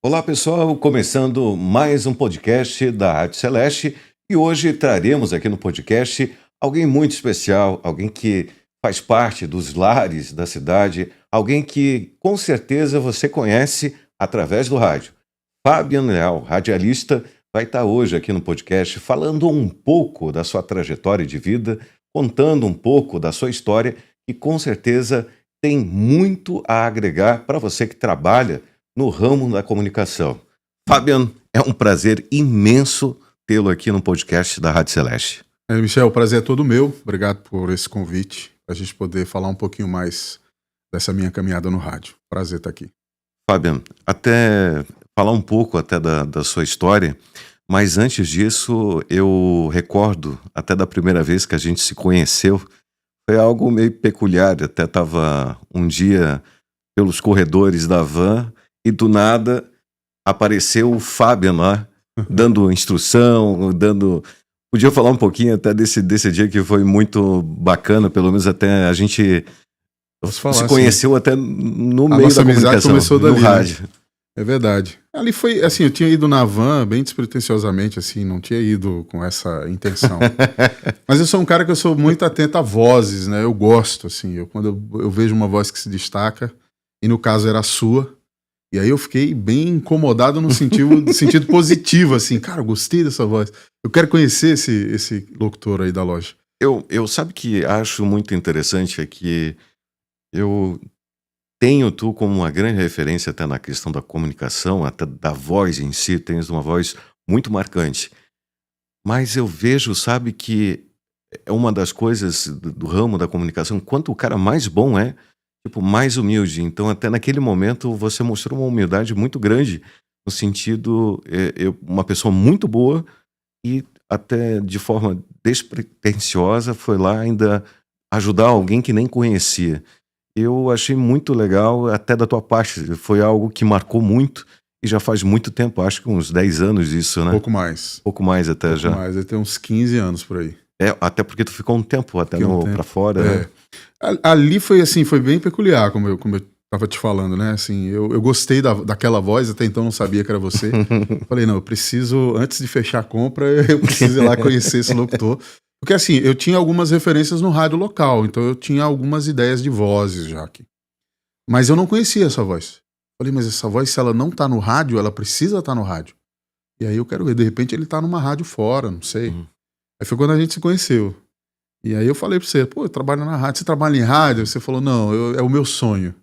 Olá pessoal, começando mais um podcast da Rádio Celeste e hoje traremos aqui no podcast alguém muito especial, alguém que faz parte dos lares da cidade, alguém que com certeza você conhece através do rádio. Fabian Leal, radialista, vai estar hoje aqui no podcast falando um pouco da sua trajetória de vida, contando um pouco da sua história e com certeza tem muito a agregar para você que trabalha no ramo da comunicação. Fabian, é um prazer imenso tê-lo aqui no podcast da Rádio Celeste. Michel, o prazer é todo meu. Obrigado por esse convite, para a gente poder falar um pouquinho mais dessa minha caminhada no rádio. Prazer estar aqui. Fabian, até falar um pouco até da sua história, mas antes disso, eu recordo até da primeira vez que a gente se conheceu, foi algo meio peculiar. Até estava um dia pelos corredores da van e do nada apareceu o Fabian lá, dando instrução, Podia falar um pouquinho até desse dia que foi muito bacana, pelo menos até a gente se conheceu até no meio da comunicação, começou no dali, rádio. Né? É verdade. Ali foi, assim, eu tinha ido na van bem despretensiosamente, assim, não tinha ido com essa intenção. Mas eu sou um cara que eu sou muito atento a vozes, né? Eu gosto, assim, quando eu vejo uma voz que se destaca, e no caso era a sua, e aí eu fiquei bem incomodado no sentido positivo, assim, cara, eu gostei dessa voz. Eu quero conhecer esse locutor aí da loja. Eu sabe que acho muito interessante é que eu tenho tu como uma grande referência até na questão da comunicação, até da voz em si, tens uma voz muito marcante. Mas eu vejo, sabe, que é uma das coisas do ramo da comunicação, quanto o cara mais bom é, tipo, mais humilde. Então, até naquele momento, você mostrou uma humildade muito grande, no sentido, uma pessoa muito boa e até de forma despretensiosa foi lá ainda ajudar alguém que nem conhecia. Eu achei muito legal, até da tua parte, foi algo que marcou muito e já faz muito tempo, acho que uns 10 anos isso, né? Pouco mais. Pouco mais até Pouco já. mais, tem uns 15 anos por aí. Até porque tu ficou um tempo até pra fora, né? Ali foi assim, foi bem peculiar, como eu tava te falando, né? Assim, eu gostei daquela voz, até então não sabia que era você. Falei, não, eu preciso, antes de fechar a compra, eu preciso ir lá conhecer esse locutor. Porque assim, eu tinha algumas referências no rádio local, então eu tinha algumas ideias de vozes já aqui. Mas eu não conhecia essa voz. Falei, mas essa voz, se ela não tá no rádio, ela precisa estar no rádio. E aí eu quero ver, de repente ele tá numa rádio fora, não sei. Aí foi quando a gente se conheceu. E aí eu falei pra você, pô, eu trabalho na rádio. Você trabalha em rádio? Você falou, não, é o meu sonho.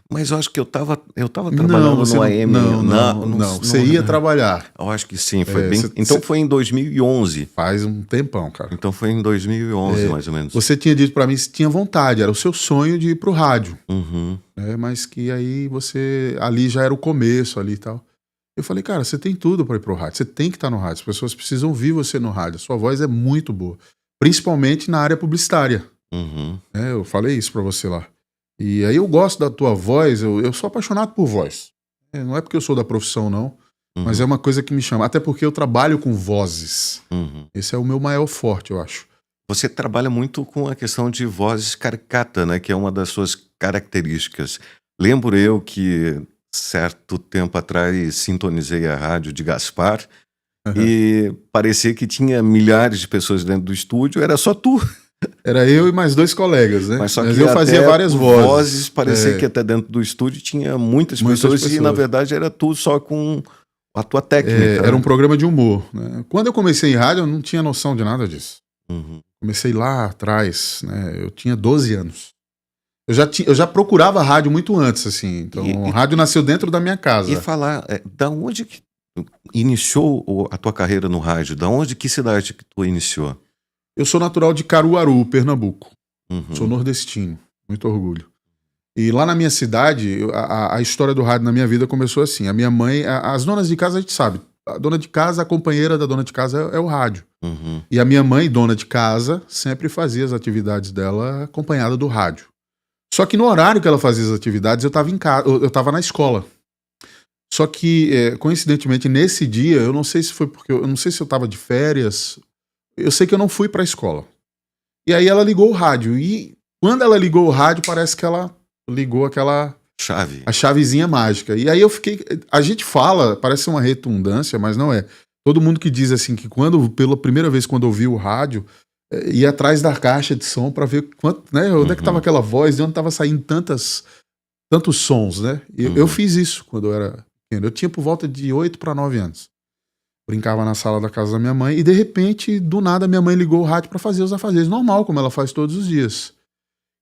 Mas eu acho que eu tava trabalhando no AM. Não, você ia trabalhar. Eu acho que sim, foi bem... Então foi em 2011. Faz um tempão, cara. Então foi em 2011, mais ou menos. Você tinha dito pra mim que tinha vontade, era o seu sonho de ir pro rádio. Uhum. Mas que aí você... Ali já era o começo ali e tal. Eu falei, cara, você tem tudo pra ir pro rádio. Você tem que estar no rádio. As pessoas precisam ouvir você no rádio. A sua voz é muito boa. Principalmente na área publicitária. Uhum. Eu falei isso pra você lá. E aí eu gosto da tua voz, eu sou apaixonado por voz. Não é porque eu sou da profissão, não, mas é uma coisa que me chama. Até porque eu trabalho com vozes. Esse é o meu maior forte, eu acho. Você trabalha muito com a questão de vozes caricata, né? Que é uma das suas características. Lembro eu que, certo tempo atrás, sintonizei a rádio de Gaspar e parecia que tinha milhares de pessoas dentro do estúdio, era só tu. Era eu e mais 2 colegas, né? Mas eu fazia várias vozes. Parecia que até dentro do estúdio tinha muitas pessoas e, na verdade, era tu só com a tua técnica. Era um programa de humor, né? Quando eu comecei em rádio, eu não tinha noção de nada disso. Comecei lá atrás, né? Eu tinha 12 anos. Eu já procurava rádio muito antes, assim. Então, o rádio nasceu dentro da minha casa. E falar, da onde que iniciou a tua carreira no rádio? Da onde, que cidade que tu iniciou? Eu sou natural de Caruaru, Pernambuco. Sou nordestino, muito orgulho. E lá na minha cidade, a história do rádio na minha vida começou assim. A minha mãe, as donas de casa a gente sabe. A dona de casa, a companheira da dona de casa é o rádio. E a minha mãe, dona de casa, sempre fazia as atividades dela acompanhada do rádio. Só que no horário que ela fazia as atividades, eu estava em casa, eu estava na escola. Só que, coincidentemente, nesse dia, eu não sei se foi porque eu não sei se eu estava de férias. Eu sei que eu não fui para a escola. E aí ela ligou o rádio. E quando ela ligou o rádio, parece que ela ligou aquela Chave. A chavezinha mágica. E aí eu fiquei. A gente fala, parece uma redundância, mas não é. Todo mundo que diz assim que pela primeira vez quando ouviu o rádio, ia atrás da caixa de som para ver quanto, né, onde é que estava aquela voz, de onde estava saindo tantos sons, né? Eu fiz isso quando eu era pequeno. Eu tinha por volta de 8 para 9 anos. Brincava na sala da casa da minha mãe e de repente, do nada, minha mãe ligou o rádio para fazer os afazeres, normal, como ela faz todos os dias.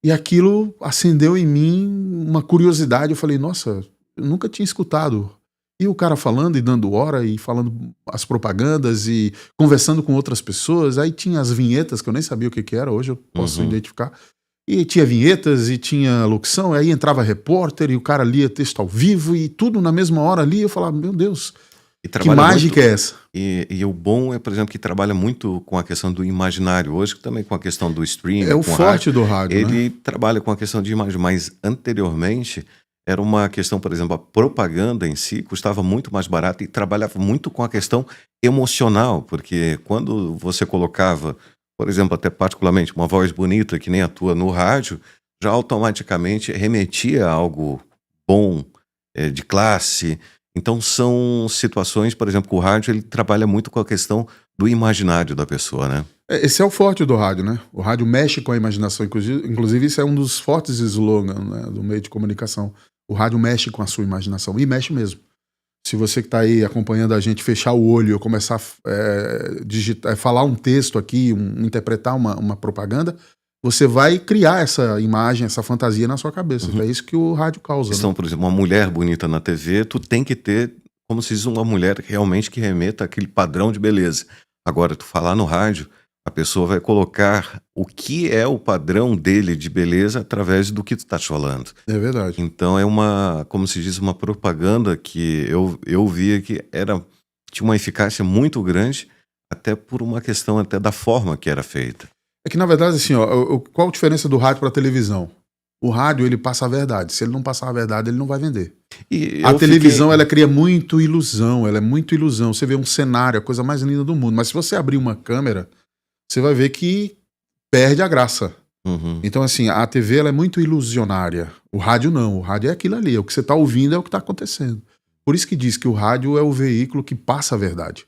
E aquilo acendeu em mim uma curiosidade. Eu falei, nossa, eu nunca tinha escutado. E o cara falando e dando hora e falando as propagandas e conversando com outras pessoas. Aí tinha as vinhetas, que eu nem sabia o que era, hoje eu posso identificar. E tinha vinhetas e tinha locução, aí entrava repórter e o cara lia texto ao vivo e tudo na mesma hora ali. Eu falava, meu Deus, que mágica é essa? E o bom é, por exemplo, que trabalha muito com a questão do imaginário. Hoje também com a questão do streaming. É o forte do rádio, ele né? trabalha com a questão de imagem, mas anteriormente era uma questão, por exemplo, a propaganda em si custava muito mais barato e trabalhava muito com a questão emocional, porque quando você colocava, por exemplo, até particularmente uma voz bonita que nem a tua no rádio, já automaticamente remetia a algo bom, de classe. Então são situações, por exemplo, que o rádio ele trabalha muito com a questão do imaginário da pessoa, né? Esse é o forte do rádio, né? O rádio mexe com a imaginação, inclusive isso é um dos fortes slogans, né, do meio de comunicação. O rádio mexe com a sua imaginação, e mexe mesmo. Se você que está aí acompanhando a gente fechar o olho e começar a falar um texto aqui, interpretar uma propaganda, você vai criar essa imagem, essa fantasia na sua cabeça. Então é isso que o rádio causa. Então, né? por exemplo, uma mulher bonita na TV, tu tem que ter, como se diz, uma mulher realmente que remeta àquele padrão de beleza. Agora, tu falar no rádio, a pessoa vai colocar o que é o padrão dele de beleza através do que tu estás falando. É verdade. Então é uma, como se diz, uma propaganda que eu via que tinha uma eficácia muito grande, até por uma questão até da forma que era feita. É que, na verdade, assim, qual a diferença do rádio para a televisão? O rádio, ele passa a verdade. Se ele não passar a verdade, ele não vai vender. A televisão, ela cria muito ilusão. Ela é muito ilusão. Você vê um cenário, a coisa mais linda do mundo. Mas se você abrir uma câmera, você vai ver que perde a graça. Então, assim, a TV, ela é muito ilusionária. O rádio não. O rádio é aquilo ali. O que você está ouvindo é o que está acontecendo. Por isso que diz que o rádio é o veículo que passa a verdade.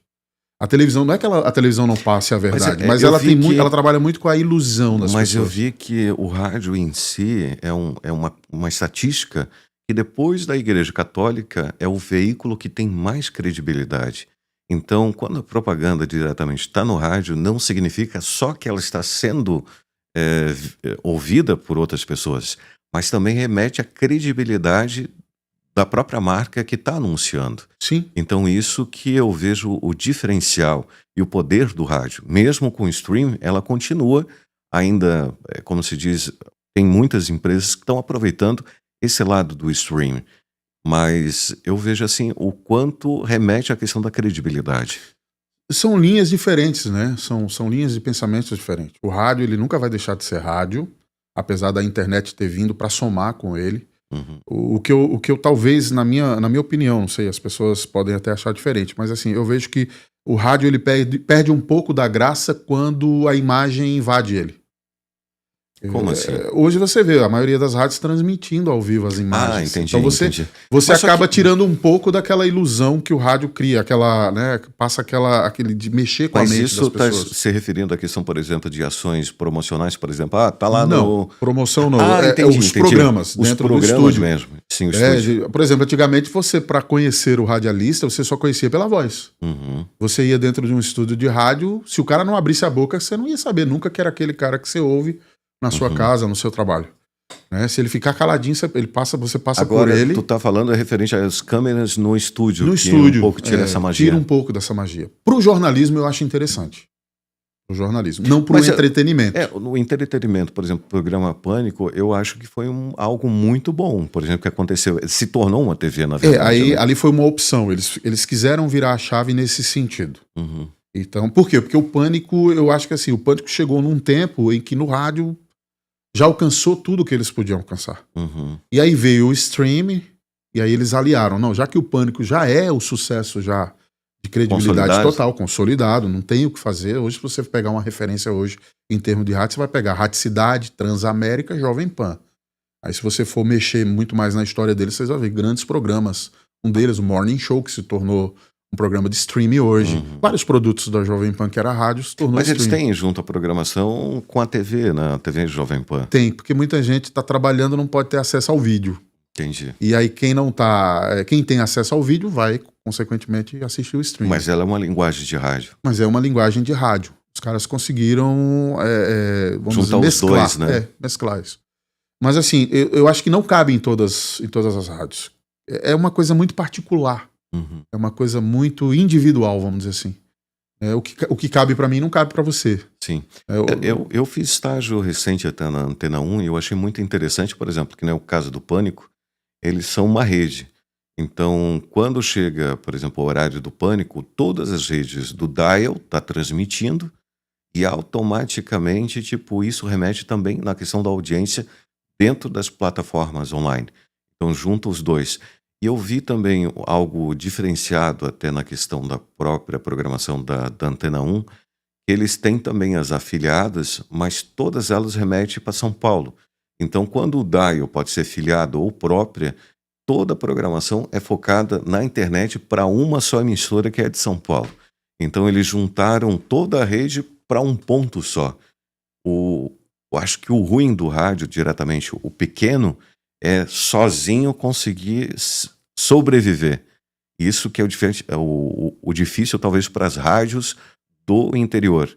A televisão, não é que a televisão não passe a verdade, mas ela trabalha muito com a ilusão das pessoas. Mas eu vi que o rádio em si é uma estatística que depois da Igreja Católica é o veículo que tem mais credibilidade. Então, quando a propaganda diretamente está no rádio, não significa só que ela está sendo ouvida por outras pessoas, mas também remete à credibilidade da própria marca que está anunciando. Sim. Então isso que eu vejo o diferencial e o poder do rádio. Mesmo com o stream, ela continua ainda, como se diz, tem muitas empresas que estão aproveitando esse lado do stream. Mas eu vejo assim o quanto remete à questão da credibilidade. São linhas diferentes, né? São linhas de pensamentos diferentes. O rádio, ele nunca vai deixar de ser rádio, apesar da internet ter vindo para somar com ele. O que eu talvez, na minha opinião, não sei, as pessoas podem até achar diferente, mas assim, eu vejo que o rádio ele perde um pouco da graça quando a imagem invade ele. Como assim? Hoje você vê a maioria das rádios transmitindo ao vivo as imagens. Entendi, então você acaba tirando um pouco daquela ilusão que o rádio cria, aquela, né, passa aquele de mexer com a mente das pessoas. Mas isso está se referindo à questão, por exemplo, de ações promocionais, por exemplo, tá lá não, promoção não, entendi. Programas dentro do estúdio mesmo. Sim, o estúdio. Por exemplo, antigamente você, para conhecer o radialista, você só conhecia pela voz. Você ia dentro de um estúdio de rádio, se o cara não abrisse a boca, você não ia saber nunca que era aquele cara que você ouve na sua casa, no seu trabalho. Né? Se ele ficar caladinho, você passa Agora, por ele. Tu tá falando referente às câmeras no estúdio. No estúdio. Um pouco tira essa magia. Tira um pouco dessa magia. Pro jornalismo, eu acho interessante. O jornalismo. Não pro entretenimento. No entretenimento, por exemplo, o programa Pânico, eu acho que foi algo muito bom. Por exemplo, que aconteceu. Se tornou uma TV, na verdade. Ali foi uma opção. Eles quiseram virar a chave nesse sentido. Então, por quê? Porque o Pânico, eu acho que assim, o Pânico chegou num tempo em que no rádio já alcançou tudo que eles podiam alcançar. E aí veio o streaming, e aí eles aliaram. Não, já que o Pânico já é o sucesso já de credibilidade total, consolidado, não tem o que fazer. Hoje, se você pegar uma referência hoje em termos de rádio, você vai pegar Rádio Cidade, Transamérica, Jovem Pan. Aí se você for mexer muito mais na história deles, vocês vão ver grandes programas. Um deles, o Morning Show, que se tornou um programa de streaming hoje. Uhum. Vários produtos da Jovem Pan, que era rádio, se tornou Mas eles streaming. têm junto a programação com a TV, né? A TV Jovem Pan. Tem, porque muita gente está trabalhando e não pode ter acesso ao vídeo. Entendi. E aí quem tem acesso ao vídeo vai, consequentemente, assistir o streaming. Mas ela é uma linguagem de rádio. Mas é uma linguagem de rádio. Os caras conseguiram, vamos Juntar dizer, os dois, né? Mesclar isso. Mas assim, eu acho que não cabe em todas as rádios. É uma coisa muito particular. Uhum. É uma coisa muito individual, vamos dizer assim. O que cabe pra mim não cabe pra você. Sim. Eu fiz estágio recente até na Antena 1 e eu achei muito interessante, por exemplo, que no caso do Pânico, eles são uma rede. Então, quando chega, por exemplo, o horário do Pânico, todas as redes do Dial tá transmitindo e automaticamente, tipo, isso remete também na questão da audiência dentro das plataformas online. Então, junta os dois. E eu vi também algo diferenciado até na questão da própria programação da Antena 1, que eles têm também as afiliadas, mas todas elas remetem para São Paulo. Então, quando o Dial pode ser filiado ou própria, toda a programação é focada na internet para uma só emissora, que é de São Paulo. Então, eles juntaram toda a rede para um ponto só. Eu acho que o ruim do rádio, diretamente, o pequeno, é sozinho conseguir sobreviver. Isso que é o difícil, talvez, para as rádios do interior.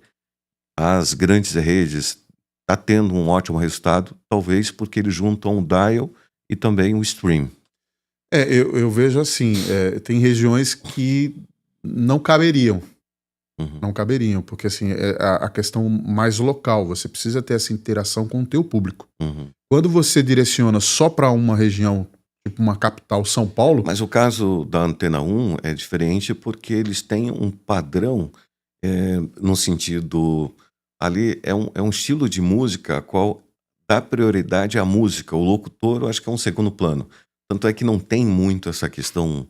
As grandes redes tá tendo um ótimo resultado, talvez porque eles juntam o dial e também o stream. Eu vejo assim, tem regiões que não caberiam. Uhum. Não caberiam, porque assim, é a questão mais local. Você precisa ter essa interação com o teu público. Uhum. Quando você direciona só para uma região, tipo uma capital, São Paulo... Mas o caso da Antena 1 é diferente porque eles têm um padrão no sentido... Ali é um estilo de música a qual dá prioridade à música. O locutor, eu acho que é um segundo plano. Tanto é que não tem muito essa questão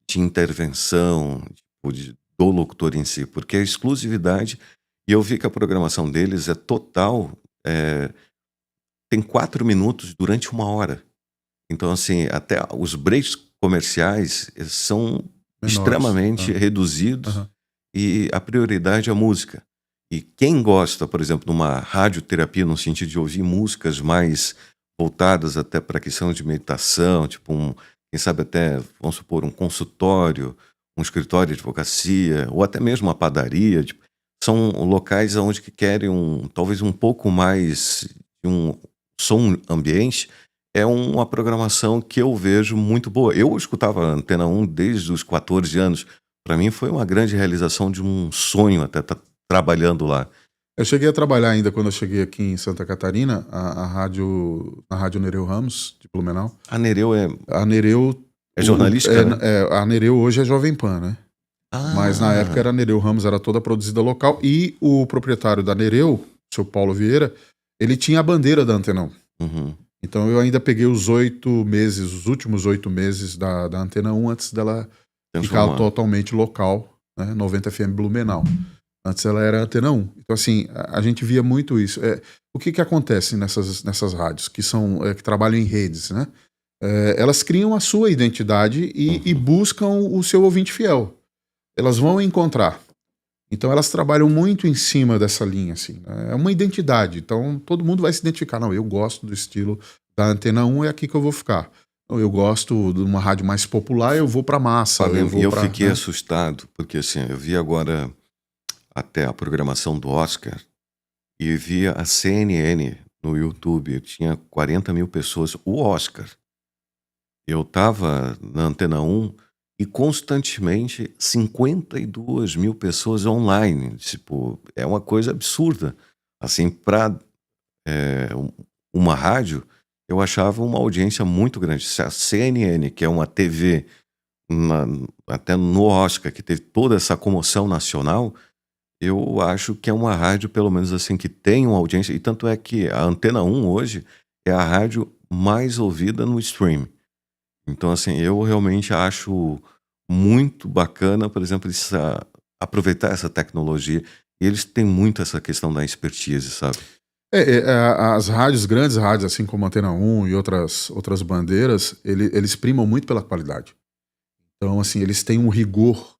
de intervenção do locutor em si, porque é exclusividade. E eu vi que a programação deles é total... tem 4 minutos durante 1 hora. Então, assim, até os breaks comerciais são menores, extremamente reduzidos e a prioridade é a música. E quem gosta, por exemplo, de uma radioterapia, no sentido de ouvir músicas mais voltadas até para a questão de meditação, tipo quem sabe até, vamos supor, um consultório, um escritório de advocacia, ou até mesmo uma padaria, tipo, são locais onde que querem talvez um pouco mais de um som ambiente. É uma programação que eu vejo muito boa. Eu escutava a Antena 1 desde os 14 anos. Para mim foi uma grande realização de um sonho até estar trabalhando lá. Eu cheguei a trabalhar ainda quando eu cheguei aqui em Santa Catarina, a rádio Nereu Ramos, de Blumenau. A Nereu é jornalística, né? A Nereu hoje é Jovem Pan, né? Mas na época era a Nereu Ramos, era toda produzida local. E o proprietário da Nereu, seu Paulo Vieira, ele tinha a bandeira da Antena 1. Uhum. Então eu ainda peguei os últimos 8 meses da Antena 1 antes dela ficar totalmente local, né? 90 FM Blumenau. Antes ela era Antena 1. Então assim, a gente via muito isso. O que acontece nessas rádios que trabalham em redes, né? Elas criam a sua identidade e buscam o seu ouvinte fiel. Elas vão encontrar. Então elas trabalham muito em cima dessa linha, assim, né? É uma identidade. Então todo mundo vai se identificar. Não, eu gosto do estilo da Antena 1, é aqui que eu vou ficar. Eu gosto de uma rádio mais popular, eu vou pra massa. Eu fiquei assustado, porque assim, eu vi agora até a programação do Oscar e via a CNN no YouTube. Tinha 40 mil pessoas. O Oscar. Eu tava na Antena 1 e constantemente 52 mil pessoas online. Tipo, é uma coisa absurda. Assim, para uma rádio, eu achava uma audiência muito grande. Se a CNN, que é uma TV, até no Oscar, que teve toda essa comoção nacional, eu acho que é uma rádio, pelo menos assim, que tem uma audiência. E tanto é que a Antena 1 hoje é a rádio mais ouvida no stream. Então, assim, eu realmente acho muito bacana, por exemplo, aproveitar essa tecnologia. E eles têm muito essa questão da expertise, sabe? As rádios, grandes rádios, assim como Antena 1 e outras bandeiras, eles primam muito pela qualidade. Então, assim, eles têm um rigor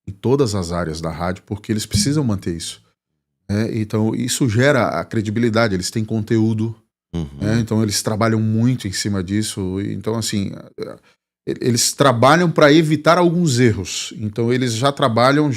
em todas as áreas da rádio, porque eles precisam manter isso. Né? Então, isso gera a credibilidade, eles têm conteúdo, né? Então eles trabalham muito em cima disso. Então, assim, eles trabalham para evitar alguns erros. Então, eles já trabalham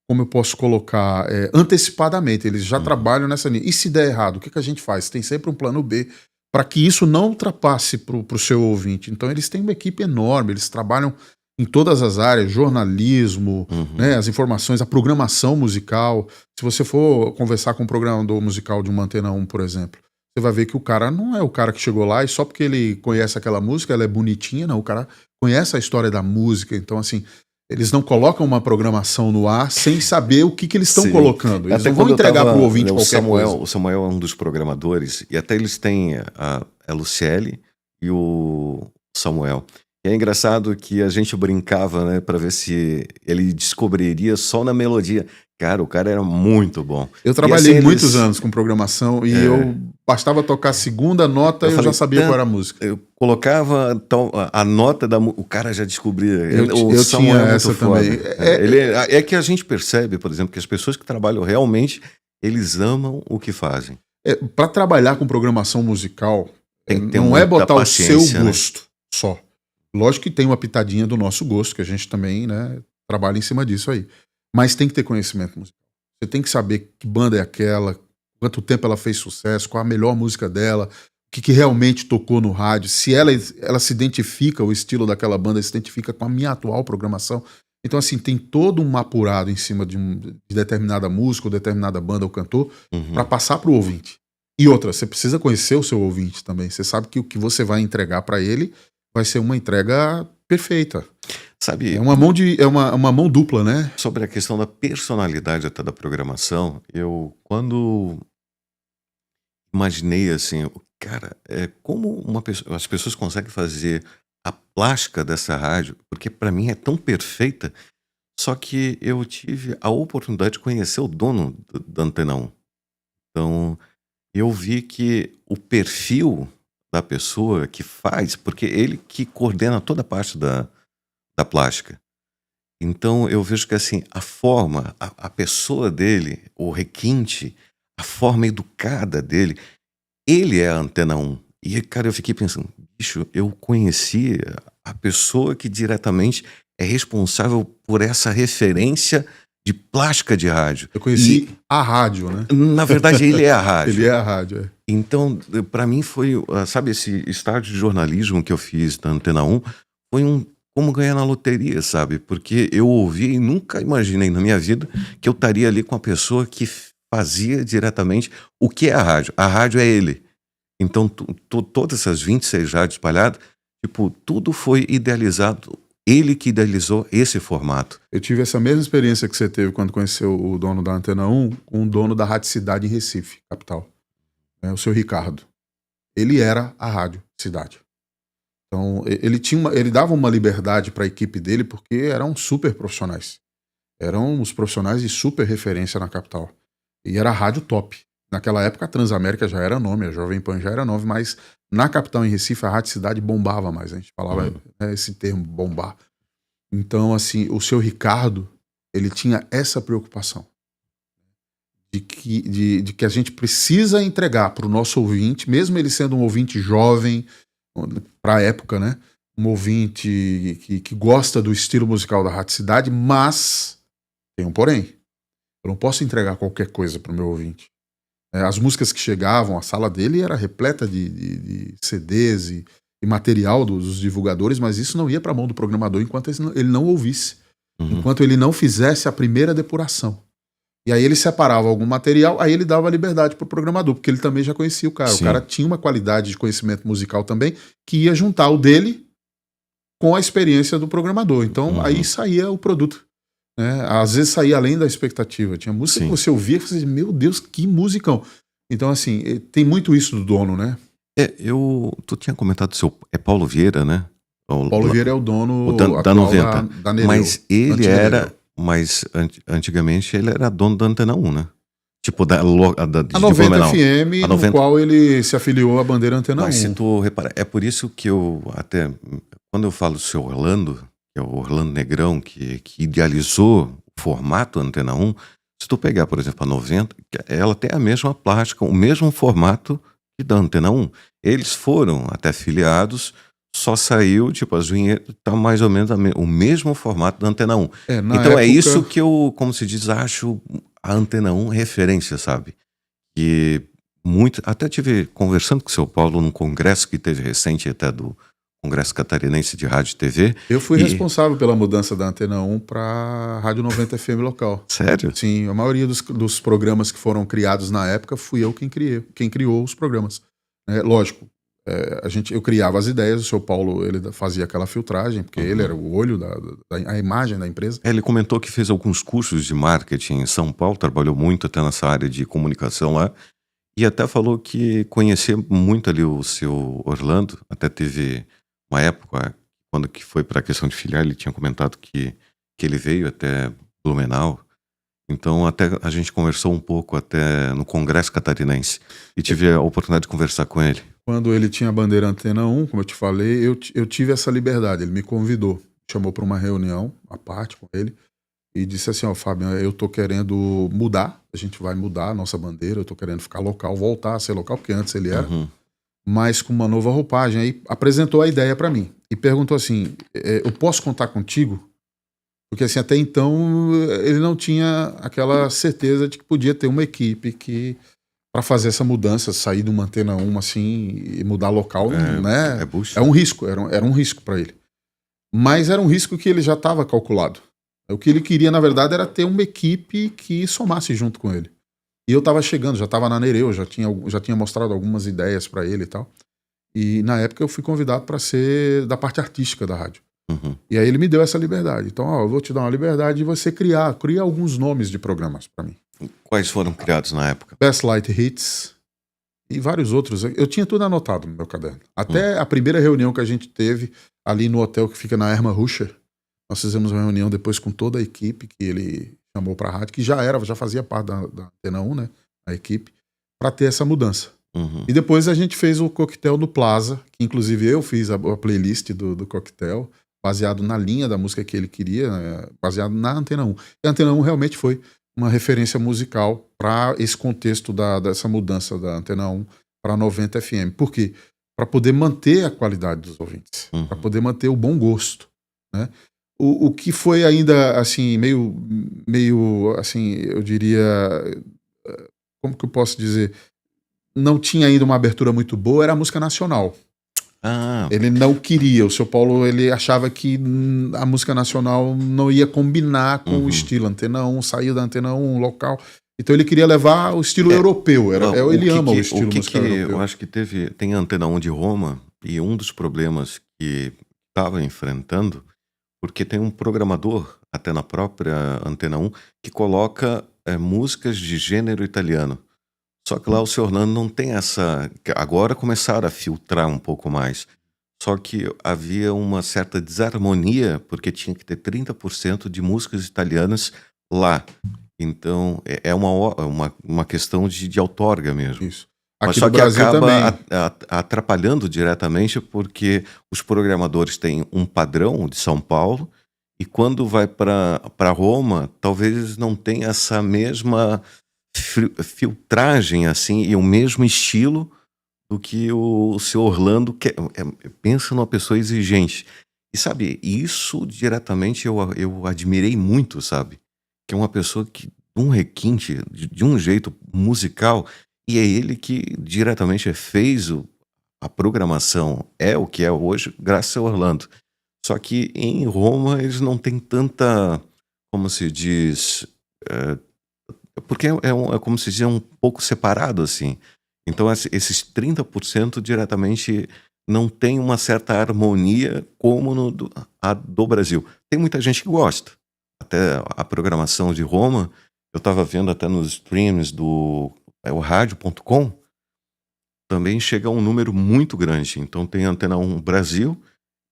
como eu posso colocar, antecipadamente. Eles já trabalham nessa linha. E se der errado, o que a gente faz? Tem sempre um plano B para que isso não ultrapasse para o seu ouvinte. Então, eles têm uma equipe enorme, eles trabalham em todas as áreas, jornalismo, né, as informações, a programação musical. Se você for conversar com um programador musical de uma Antena 1, por exemplo, você vai ver que o cara não é o cara que chegou lá e só porque ele conhece aquela música, ela é bonitinha, não. O cara conhece a história da música. Então, assim, eles não colocam uma programação no ar sem saber o que eles estão colocando. Eles Até não vão entregar para o ouvinte qualquer coisa. O Samuel é um dos programadores, e até eles têm a Luciele e o Samuel. E é engraçado que a gente brincava, né, para ver se ele descobriria só na melodia. Cara, o cara era muito bom. Eu trabalhei muitos anos com programação e eu bastava tocar a segunda nota e eu já sabia qual era a música. Eu colocava a nota da música, o cara já descobria. Eu tinha essa também. É que a gente percebe, por exemplo, que as pessoas que trabalham realmente, eles amam o que fazem. Para trabalhar com programação musical, tem que ter não é botar o seu gosto, né? só. Lógico que tem uma pitadinha do nosso gosto, que a gente também, né, trabalha em cima disso aí. Mas tem que ter conhecimento musical. Você tem que saber que banda é aquela, quanto tempo ela fez sucesso, qual a melhor música dela, o que realmente tocou no rádio, se ela se identifica, o estilo daquela banda se identifica com a minha atual programação. Então, assim, tem todo um apurado em cima de determinada música, ou determinada banda ou cantor, para passar para o ouvinte. E outra, você precisa conhecer o seu ouvinte também. Você sabe que o que você vai entregar para ele vai ser uma entrega perfeita. Sabe, é uma mão dupla, né? Sobre a questão da personalidade até da programação, eu quando imaginei assim, cara, como as pessoas conseguem fazer a plástica dessa rádio, porque para mim é tão perfeita, só que eu tive a oportunidade de conhecer o dono da Antena 1. Então, eu vi que o perfil da pessoa que faz, porque ele que coordena toda a parte da plástica. Então eu vejo que assim, a forma, a pessoa dele, o requinte, a forma educada dele, ele é a Antena 1. E, cara, eu fiquei pensando, bicho, eu conheci a pessoa que diretamente é responsável por essa referência de plástica de rádio. Eu conheci a rádio, né? Na verdade, ele é a rádio. Ele é a rádio, Então, para mim foi, sabe, esse estágio de jornalismo que eu fiz na Antena 1, foi como ganhar na loteria, sabe? Porque eu ouvi e nunca imaginei na minha vida que eu estaria ali com a pessoa que fazia diretamente o que é a rádio. A rádio é ele. Então, todas essas 26 rádios espalhadas, tipo, tudo foi idealizado. Ele que idealizou esse formato. Eu tive essa mesma experiência que você teve quando conheceu o dono da Antena 1, com o dono da Rádio Cidade em Recife, capital. O seu Ricardo. Ele era a Rádio Cidade. Então, ele dava uma liberdade para a equipe dele, porque eram super profissionais. Eram os profissionais de super referência na capital. E era a rádio top. Naquela época a Transamérica já era nome, a Jovem Pan já era nome, mas na capital, em Recife, a Rádio Cidade bombava mais. A gente falava esse termo, bombar. Então, assim, o seu Ricardo, ele tinha essa preocupação. De que a gente precisa entregar para o nosso ouvinte, mesmo ele sendo um ouvinte jovem, para a época, né? Um ouvinte que gosta do estilo musical da Rádio Cidade, mas tem um porém. Eu não posso entregar qualquer coisa para o meu ouvinte. As músicas que chegavam, a sala dele era repleta de CDs e material dos divulgadores, mas isso não ia para a mão do programador enquanto ele não ouvisse, enquanto ele não fizesse a primeira depuração. E aí ele separava algum material, aí ele dava liberdade pro programador, porque ele também já conhecia o cara. Sim. O cara tinha uma qualidade de conhecimento musical também, que ia juntar o dele com a experiência do programador. Então aí saía o produto. Né? Às vezes saía além da expectativa. Tinha música que você ouvia e você dizia, meu Deus, que musicão. Então assim, tem muito isso do dono, né? Tu tinha comentado é Paulo Vieira, né? Paulo Vieira é o dono da 90. Da Nereu, mas ele era... Mas antigamente ele era dono da Antena 1, né? tipo de A 90 Blumenau. FM, A no 90. qual ele se afiliou à bandeira Antena Mas se 1. tu reparar, é por isso que eu até, quando eu falo do seu Orlando, que é o Orlando Negrão, que idealizou o formato Antena 1, se tu pegar, por exemplo, a 90, ela tem a mesma plástica, o mesmo formato que da Antena 1. Eles foram até filiados, só saiu, tipo, as vinhetas, tá mais ou menos o mesmo formato da Antena 1. Na Então é isso época, que eu, como se diz, acho a Antena 1 referência, sabe? Que muito, até tive conversando com o seu Paulo num congresso que teve recente, até do Congresso Catarinense de Rádio e TV. eu fui E, responsável pela mudança da Antena 1 para Rádio 90 FM local. sério? Sim, a maioria dos programas que foram criados na época fui eu quem criou os programas. Lógico, eu criava as ideias, o seu Paulo ele fazia aquela filtragem, porque ele era o olho da imagem da empresa. Ele comentou que fez alguns cursos de marketing em São Paulo, trabalhou muito até nessa área de comunicação lá, e até falou que conhecia muito ali o seu Orlando, até teve uma época, quando que foi para a questão de filiar, ele tinha comentado que ele veio até Blumenau, então até a gente conversou um pouco até no Congresso Catarinense, e tive a oportunidade de conversar com ele. Quando ele tinha a bandeira Antena 1, como eu te falei, eu tive essa liberdade. Ele me convidou, chamou para uma reunião à parte com ele e disse assim: ó, Fábio, eu tô querendo mudar, a gente vai mudar a nossa bandeira, eu tô querendo ficar local, voltar a ser local, porque antes ele era, mas com uma nova roupagem. Aí apresentou a ideia para mim e perguntou assim: eu posso contar contigo? Porque assim, até então ele não tinha aquela certeza de que podia ter uma equipe que para fazer essa mudança, sair de uma Antena 1 assim e mudar local, né? É um risco, era um risco para ele. Mas era um risco que ele já estava calculado. O que ele queria, na verdade, era ter uma equipe que somasse junto com ele. E eu estava chegando, já estava na Nereu, já tinha mostrado algumas ideias para ele e tal. E na época eu fui convidado para ser da parte artística da rádio. E aí ele me deu essa liberdade. Então, ó, eu vou te dar uma liberdade de você cria alguns nomes de programas para mim. Quais foram criados na época? Best Light Hits e vários outros. Eu tinha tudo anotado no meu caderno. Até a primeira reunião que a gente teve ali no hotel que fica na Erma Ruscher, nós fizemos uma reunião depois com toda a equipe que ele chamou para a rádio, que já fazia parte da Antena 1, né? A equipe, para ter essa mudança. E depois a gente fez o coquetel no Plaza, que inclusive eu fiz a playlist do coquetel, baseado na linha da música que ele queria, né? Baseado na Antena 1. E a Antena 1 realmente foi uma referência musical para esse contexto dessa mudança da Antena 1 para 90 FM. Por quê? Para poder manter a qualidade dos ouvintes, para poder manter o bom gosto, né? O que foi ainda assim meio assim, eu diria, como que eu posso dizer, não tinha ainda uma abertura muito boa, era a música nacional. Ele não queria, o seu Paulo ele achava que a música nacional não ia combinar com o estilo Antena 1, saiu da Antena 1 local, então ele queria levar o estilo europeu. Ele ama o estilo musical europeu. Eu acho que tem a Antena 1 de Roma, e um dos problemas que estava enfrentando, porque tem um programador até na própria Antena 1 que coloca músicas de gênero italiano. Só que lá o seu Orlando não tem essa. Agora começaram a filtrar um pouco mais. Só que havia uma certa desarmonia, porque tinha que ter 30% de músicas italianas lá. Então é uma questão de outorga mesmo. Isso. Mas Aqui só no que Brasil acaba também. atrapalhando diretamente, porque os programadores têm um padrão de São Paulo, e quando vai para Roma, talvez não tenha essa mesma filtragem assim e o mesmo estilo do que o seu Orlando quer. Pensa numa pessoa exigente. E sabe, isso diretamente eu admirei muito, sabe? Que é uma pessoa que um requinte de um jeito musical, e é ele que diretamente fez a programação, é o que é hoje, graças ao Orlando. Só que em Roma eles não têm tanta, como se diz, porque é como se diz, um pouco separado assim. Então esses 30% diretamente não tem uma certa harmonia como a do Brasil. Tem muita gente que gosta. Até a programação de Roma, eu estava vendo até nos streams do o rádio.com, também chega a um número muito grande. Então tem a Antena 1 Brasil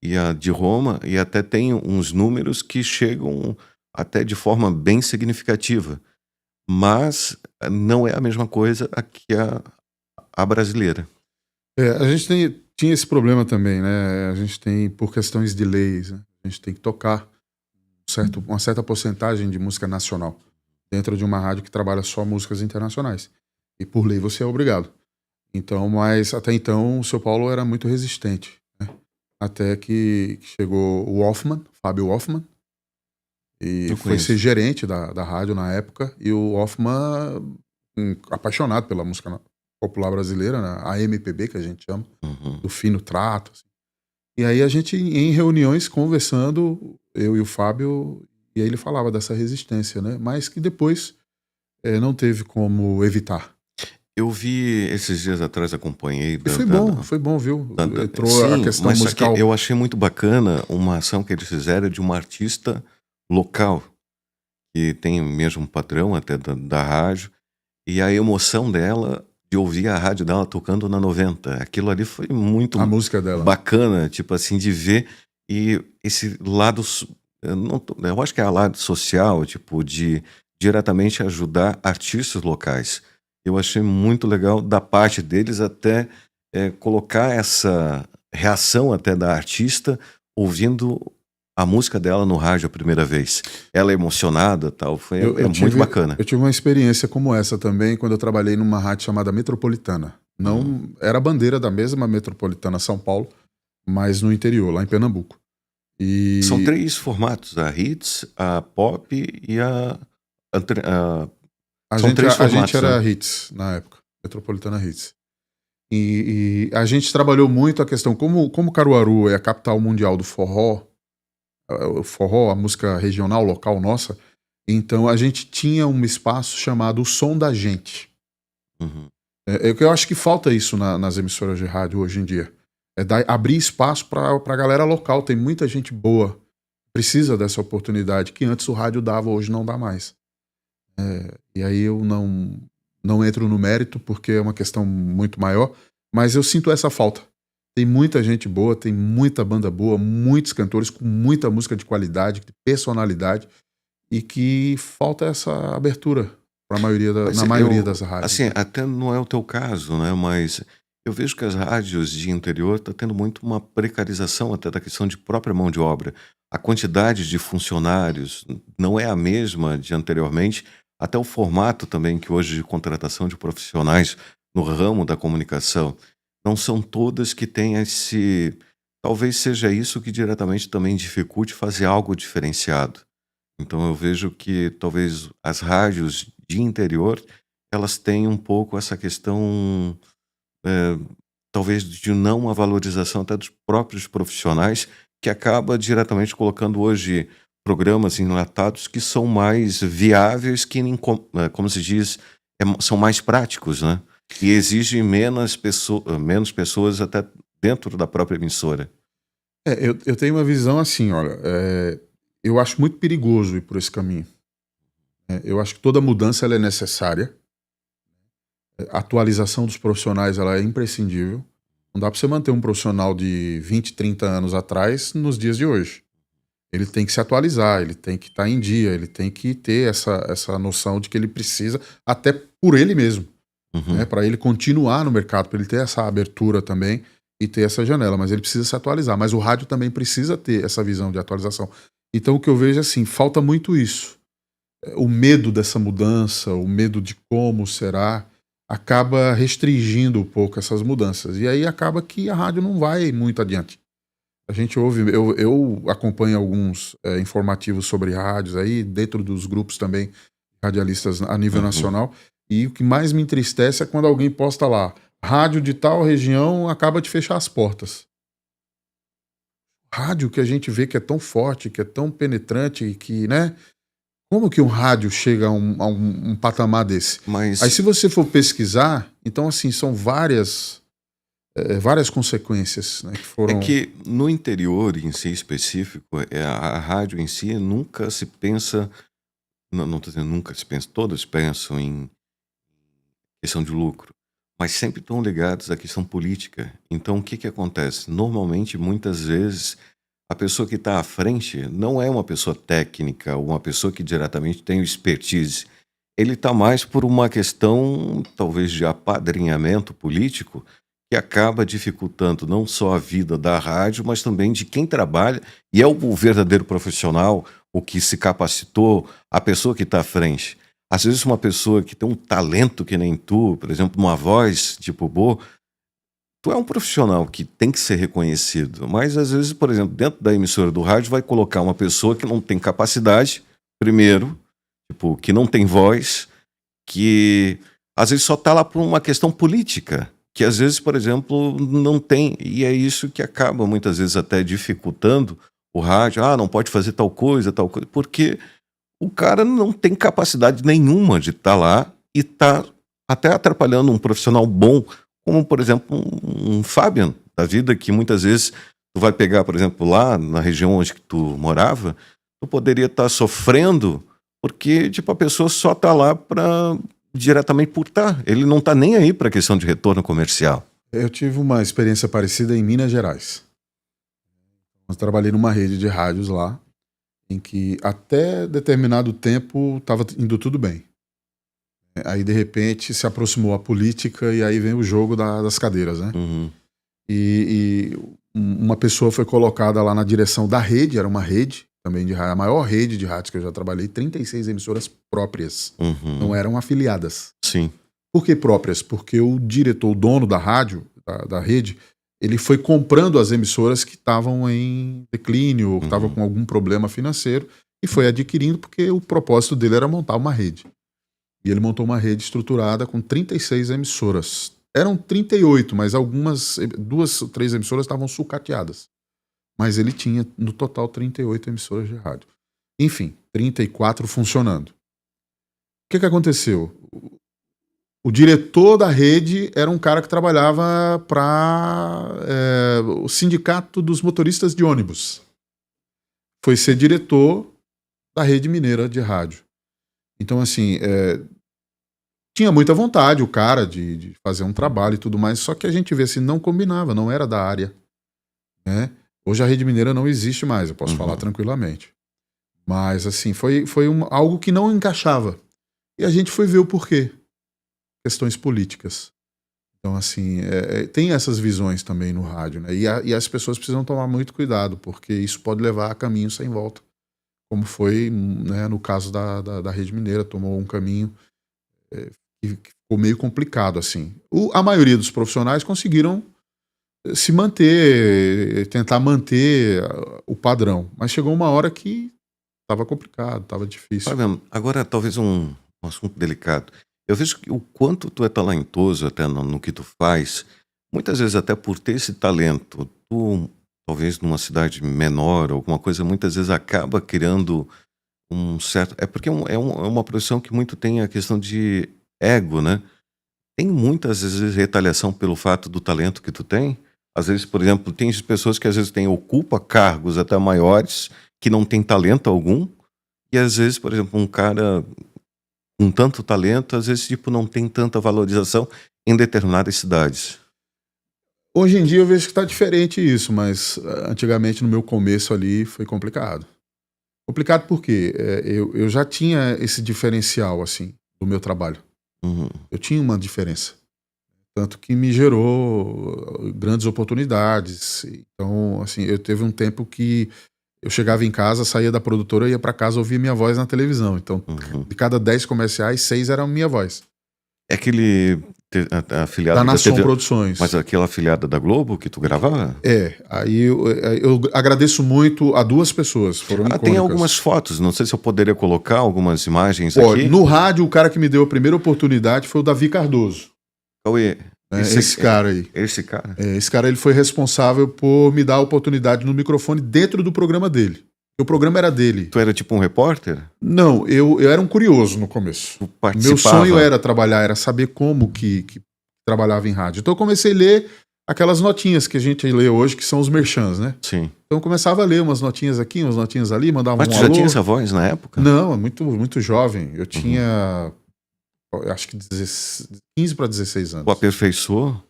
e a de Roma, e até tem uns números que chegam até de forma bem significativa. mas não é a mesma coisa que a brasileira. A gente tinha esse problema também, né? A gente tem, por questões de leis, né? A gente tem que tocar uma certa porcentagem de música nacional dentro de uma rádio que trabalha só músicas internacionais. E por lei você é obrigado. Então, mas até então o São Paulo era muito resistente, né? Até que chegou o Hoffman, Fábio Hoffman, e Eu foi ser conheço. gerente da rádio na época. E o Hoffman, apaixonado pela música popular brasileira, né? A MPB, que a gente chama, Uhum. do fino trato. Assim. E aí a gente, em reuniões, conversando, eu e o Fábio, e aí ele falava dessa resistência, né? Mas que depois não teve como evitar. Eu vi esses dias atrás, acompanhei E foi bom, viu? Entrou a sim, questão mas só que musical. eu achei muito bacana uma ação que eles fizeram de uma artista local, que tem o mesmo padrão até da rádio, e a emoção dela de ouvir a rádio dela tocando na 90. Aquilo ali foi muito A música dela. bacana, tipo assim, de ver. E esse lado, eu acho que é o lado social, tipo, de diretamente ajudar artistas locais. Eu achei muito legal da parte deles até colocar essa reação até da artista ouvindo a música dela no rádio a primeira vez. Ela emocionada, tal, foi muito bacana. Eu tive uma experiência como essa também quando eu trabalhei numa rádio chamada Metropolitana. Não era a bandeira da mesma Metropolitana São Paulo, mas no interior, lá em Pernambuco. E São 3 formatos, a Hits, a Pop e são 3 a formatos, gente era né? Hits na época, Metropolitana Hits. E a gente trabalhou muito a questão, como Caruaru é a capital mundial do forró, o forró, a música regional, local nossa, então a gente tinha um espaço chamado O Som da Gente. Uhum. Eu acho que falta isso nas emissoras de rádio hoje em dia. Abrir espaço para a galera local. Tem muita gente boa, precisa dessa oportunidade que antes o rádio dava, hoje não dá mais. E aí eu não entro no mérito porque é uma questão muito maior, mas eu sinto essa falta. Tem muita gente boa, tem muita banda boa, muitos cantores com muita música de qualidade, de personalidade, e que falta essa abertura para na maioria das rádios. Assim, até não é o teu caso, né? Mas eu vejo que as rádios de interior estão tendo muito uma precarização até da questão de própria mão de obra. A quantidade de funcionários não é a mesma de anteriormente, até o formato também que hoje de contratação de profissionais no ramo da comunicação. Não são todas que têm esse. Talvez seja isso que diretamente também dificulte fazer algo diferenciado. Então eu vejo que talvez as rádios de interior elas têm um pouco essa questão, eh, talvez de não uma valorização até dos próprios profissionais, que acaba diretamente colocando hoje programas enlatados que são mais viáveis, que como se diz, são mais práticos, né? E exigem menos pessoas até dentro da própria emissora. Eu tenho uma visão assim, olha, eu acho muito perigoso ir por esse caminho. Eu acho que toda mudança ela é necessária. A atualização dos profissionais ela é imprescindível. Não dá para você manter um profissional de 20, 30 anos atrás nos dias de hoje. Ele tem que se atualizar, ele tem que estar em dia, ele tem que ter essa noção de que ele precisa, até por ele mesmo, Uhum. para ele continuar no mercado, para ele ter essa abertura também e ter essa janela, mas ele precisa se atualizar. Mas o rádio também precisa ter essa visão de atualização. Então o que eu vejo é assim, falta muito isso. O medo dessa mudança, o medo de como será, acaba restringindo um pouco essas mudanças. E aí acaba que a rádio não vai muito adiante. A gente ouve, eu acompanho alguns informativos sobre rádios aí, dentro dos grupos também, radialistas a nível nacional, e o que mais me entristece é quando alguém posta lá, rádio de tal região acaba de fechar as portas. Rádio que a gente vê que é tão forte, que é tão penetrante, que, né? Como que um rádio chega a um patamar desse? Mas Aí se você for pesquisar, então assim, são várias consequências, né, que é foram... que no interior em si específico, a rádio em si nunca se pensa, não estou dizendo nunca se pensa, todos pensam em questão de lucro, mas sempre estão ligados à questão política. Então o que que acontece? Normalmente, muitas vezes, a pessoa que está à frente não é uma pessoa técnica ou uma pessoa que diretamente tem o expertise. ele está mais por uma questão, talvez, de apadrinhamento político, que acaba dificultando não só a vida da rádio, mas também de quem trabalha, e é o verdadeiro profissional, o que se capacitou, a pessoa que está à frente. Às vezes uma pessoa que tem um talento que nem tu, por exemplo, uma voz tipo boa, tu é um profissional que tem que ser reconhecido, mas às vezes, por exemplo, dentro da emissora do rádio vai colocar uma pessoa que não tem capacidade, primeiro, tipo, que não tem voz, que às vezes só está lá por uma questão política, que às vezes, por exemplo, não tem, e é isso que acaba muitas vezes até dificultando o rádio. Ah, não pode fazer tal coisa, porque o cara não tem capacidade nenhuma de estar lá e está até atrapalhando um profissional bom, como, por exemplo, um Fabian da vida, que muitas vezes tu vai pegar, por exemplo, lá na região onde que tu morava, tu poderia estar sofrendo, porque tipo, a pessoa só está lá para diretamente por estar. Ele não está nem aí para a questão de retorno comercial. Eu tive uma experiência parecida em Minas Gerais. Eu trabalhei numa rede de rádios lá, em que até determinado tempo estava indo tudo bem. Aí, de repente, se aproximou a política e aí vem o jogo das cadeiras, né? Uhum. E uma pessoa foi colocada lá na direção da rede, era uma rede também de rádio, a maior rede de rádios que eu já trabalhei, 36 emissoras próprias, não eram afiliadas. Sim. Por que próprias? Porque o diretor, o dono da rádio, da rede, ele foi comprando as emissoras que estavam em declínio, ou que estavam com algum problema financeiro, e foi adquirindo porque o propósito dele era montar uma rede. E ele montou uma rede estruturada com 36 emissoras. Eram 38, mas algumas, 2 ou 3 emissoras estavam sucateadas. Mas ele tinha, no total, 38 emissoras de rádio. Enfim, 34 funcionando. O que aconteceu? O diretor da rede era um cara que trabalhava para o sindicato dos motoristas de ônibus. Foi ser diretor da rede mineira de rádio. Então, assim, tinha muita vontade o cara de fazer um trabalho e tudo mais, só que a gente vê assim, não combinava, não era da área. Né? Hoje a rede mineira não existe mais, eu posso falar tranquilamente. Mas, assim, foi algo que não encaixava. E a gente foi ver o porquê. Questões políticas. Então, assim, tem essas visões também no rádio, né? E as pessoas precisam tomar muito cuidado, porque isso pode levar a caminho sem volta. Como foi, né, no caso da Rede Mineira, tomou um caminho que ficou meio complicado, assim. A maioria dos profissionais conseguiram se manter, tentar manter o padrão, mas chegou uma hora que estava complicado, estava difícil. Agora, talvez um assunto delicado. Eu vejo que o quanto tu é talentoso até no que tu faz, muitas vezes até por ter esse talento, tu, talvez numa cidade menor, alguma coisa, muitas vezes acaba criando um certo... É porque é uma profissão que muito tem a questão de ego, né? Tem muitas vezes retaliação pelo fato do talento que tu tem. Às vezes, por exemplo, tem pessoas que às vezes ocupam cargos até maiores, que não tem talento algum, e às vezes, por exemplo, um cara com tanto talento, às vezes tipo, não tem tanta valorização em determinadas cidades. Hoje em dia eu vejo que está diferente isso, mas antigamente no meu começo ali foi complicado. Complicado porque eu já tinha esse diferencial assim do meu trabalho. Eu tinha uma diferença. Tanto que me gerou grandes oportunidades. Então, assim, eu teve um tempo que eu chegava em casa, saía da produtora, ia para casa ouvir minha voz na televisão. Então, de cada 10 comerciais, 6 eram minha voz. É aquele afiliado da Nação TV, Produções. mas aquela afiliada da Globo que tu gravava? Aí eu agradeço muito a 2 pessoas, foram icônicas. Tem algumas fotos, não sei se eu poderia colocar algumas imagens aqui. No rádio, o cara que me deu a primeira oportunidade foi o Davi Cardoso. Cauê, esse cara aí. Esse cara? Esse cara, ele foi responsável por me dar a oportunidade no microfone dentro do programa dele. O programa era dele. Tu era tipo um repórter? Não, eu era um curioso no começo. Meu sonho era trabalhar, era saber como que trabalhava em rádio. Então eu comecei a ler aquelas notinhas que a gente lê hoje, que são os merchans, né? Sim. Então eu começava a ler umas notinhas aqui, umas notinhas ali, mandava Mas tu já tinha essa voz na época? Não, muito, muito jovem. Eu tinha, acho que 15 para 16 anos. O aperfeiçoou?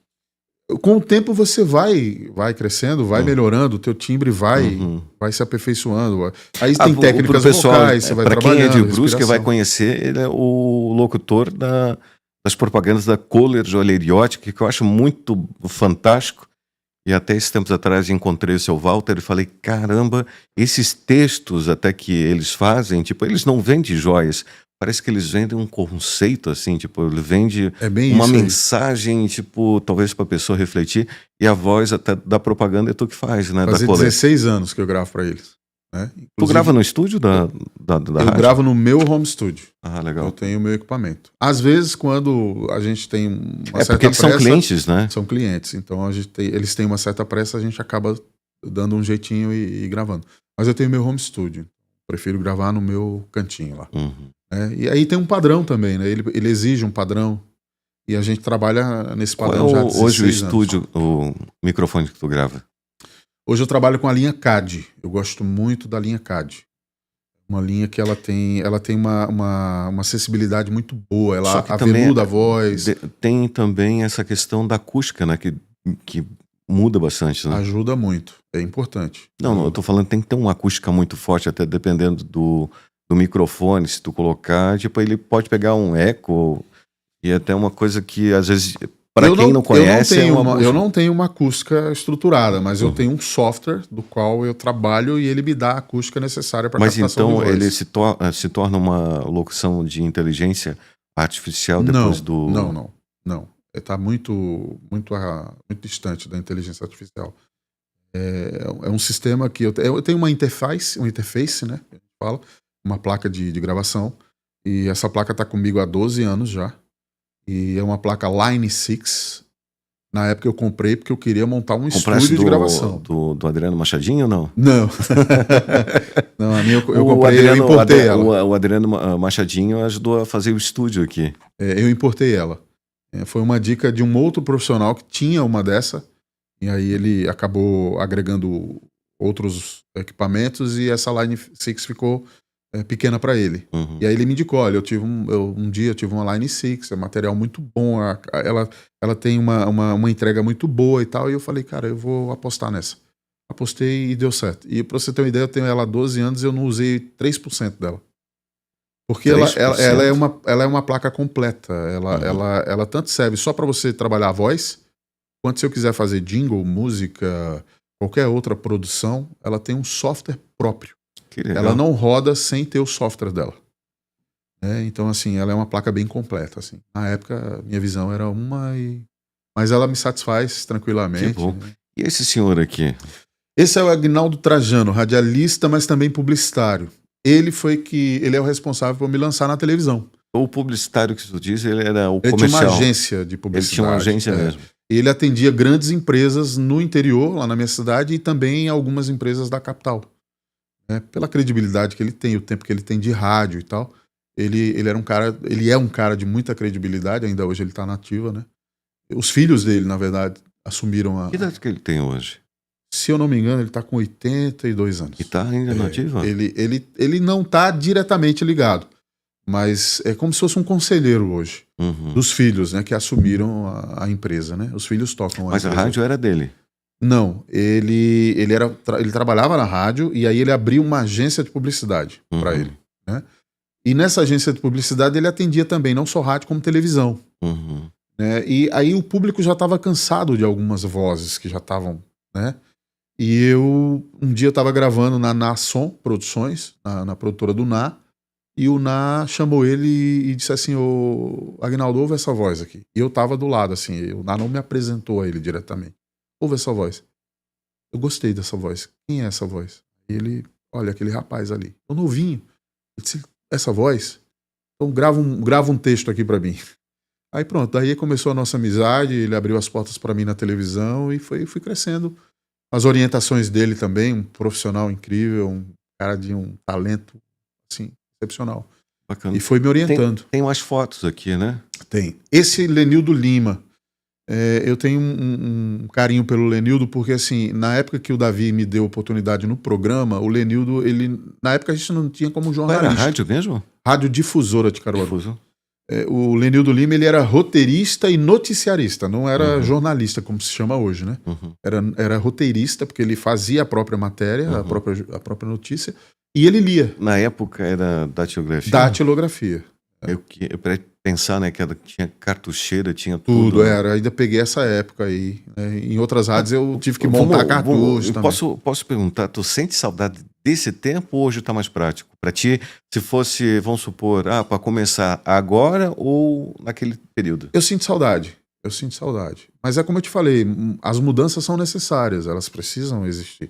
Com o tempo você vai crescendo, vai melhorando, o teu timbre vai se aperfeiçoando. Aí tem técnicas vocais, você vai trabalhando. Para quem é de Brusque vai conhecer, ele é o locutor das propagandas da Kohler Joalheria, que eu acho muito fantástico. E até esses tempos atrás encontrei o seu Walter e falei, caramba, esses textos até que eles fazem, tipo, eles não vendem joias. Parece que eles vendem um conceito, assim, tipo, ele vende uma mensagem, tipo, talvez para a pessoa refletir, e a voz até da propaganda é tu que faz, né? Fazia 16 anos que eu gravo para eles. Né? Tu grava no estúdio da eu rádio? Gravo no meu home studio. Ah, legal. Eu tenho o meu equipamento. Às vezes, quando a gente tem uma certa porque eles pressa... são clientes, né? São clientes, então eles têm uma certa pressa, a gente acaba dando um jeitinho e gravando. Mas eu tenho meu home studio. Prefiro gravar no meu cantinho lá. E aí tem um padrão também, né? Ele exige um padrão e a gente trabalha nesse padrão já há 16 hoje o anos. estúdio, o microfone que tu grava? Hoje eu trabalho com a linha CAD. Eu gosto muito da linha CAD. Uma linha que ela tem uma acessibilidade muito boa. Ela aveluda a voz. Tem também essa questão da acústica, né? Que muda bastante, né? Ajuda muito. É importante. Não, eu tô falando que tem que ter uma acústica muito forte, até dependendo do microfone, se tu colocar, tipo, ele pode pegar um eco e até uma coisa que, às vezes, para quem não conhece... Eu não tenho uma acústica estruturada, mas eu tenho um software do qual eu trabalho e ele me dá a acústica necessária para captação de voz. Mas então ele se torna uma locução de inteligência artificial depois do... Não. Está muito distante da inteligência artificial. É um sistema que eu tenho uma interface, né? Fala, uma placa de gravação. E essa placa está comigo há 12 anos já. E é uma placa Line 6. Na época eu comprei porque eu queria montar um estúdio de gravação. Do Adriano Machadinho ou não? Não. Não, a minha eu comprei, eu importei ela. O Adriano Machadinho ajudou a fazer o estúdio aqui. Eu importei ela. Foi uma dica de um outro profissional que tinha uma dessa. E aí ele acabou agregando outros equipamentos e essa Line 6 ficou pequena para ele. E aí ele me indicou, olha, um dia eu tive uma Line 6, é material muito bom, ela tem uma entrega muito boa e tal, e eu falei, cara, eu vou apostar nessa. Apostei e deu certo. E pra você ter uma ideia, eu tenho ela há 12 anos e eu não usei 3% dela. Porque ela é uma placa completa. Ela tanto serve só para você trabalhar a voz, quanto se eu quiser fazer jingle, música, qualquer outra produção, ela tem um software próprio. Ela não roda sem ter o software dela. Então, assim, ela é uma placa bem completa. Assim. Na época, minha visão era mas ela me satisfaz tranquilamente. Que bom. Né? E esse senhor aqui? Esse é o Agnaldo Trajano, radialista, mas também publicitário. Ele é o responsável por me lançar na televisão. O publicitário que tu diz, ele era o comercial. Ele tinha uma agência de publicidade. Ele tinha uma agência mesmo. Ele atendia grandes empresas no interior, lá na minha cidade, e também em algumas empresas da capital. Pela credibilidade que ele tem, o tempo que ele tem de rádio e tal. Ele é um cara de muita credibilidade, ainda hoje ele está na ativa, né? Os filhos dele, na verdade, assumiram a... Que idade que ele tem hoje? Se eu não me engano, ele está com 82 anos. E está ainda na ativa? Ele não está diretamente ligado, mas é como se fosse um conselheiro hoje, dos filhos, né, que assumiram a empresa, né? Os filhos tocam a Mas empresa. A rádio era dele? Não, ele trabalhava na rádio e aí ele abriu uma agência de publicidade para ele, né? E nessa agência de publicidade ele atendia também não só rádio como televisão, né? E aí o público já estava cansado de algumas vozes que já estavam, né? E um dia eu estava gravando na Nasom Produções, na produtora do Ná, e o Ná chamou ele e disse assim, ô Agnaldo, ouve essa voz aqui. E eu estava do lado, assim, o Ná não me apresentou a ele diretamente. Ouve essa voz. Eu gostei dessa voz. Quem é essa voz? E ele, olha, aquele rapaz ali. O novinho. Eu disse, essa voz? Então grava um texto aqui para mim. Aí pronto, daí começou a nossa amizade, ele abriu as portas para mim na televisão e fui crescendo. As orientações dele também, um profissional incrível, um cara de um talento, assim, excepcional. Bacana. E foi me orientando. Tem umas fotos aqui, né? Tem. Esse Lenildo Lima, eu tenho um carinho pelo Lenildo, porque assim, na época que o Davi me deu oportunidade no programa, o Lenildo, na época a gente não tinha como jornalista. Era rádio mesmo? Rádio Difusora de Caruaru. O Lenildo Lima, ele era roteirista e noticiarista, não era jornalista, como se chama hoje, né? Era roteirista, porque ele fazia a própria matéria, a própria notícia, e ele lia. Na época era datilografia? Datilografia. Para pensar, né, que tinha cartucheira, tinha tudo. Era. Ainda peguei essa época aí. Né? Em outras rádios eu tive que montar cartucho também. Posso perguntar, tu sente saudade desse tempo ou hoje tá mais prático? Para ti, se fosse, vamos supor, para começar agora ou naquele período? Eu sinto saudade. Mas é como eu te falei, as mudanças são necessárias, elas precisam existir.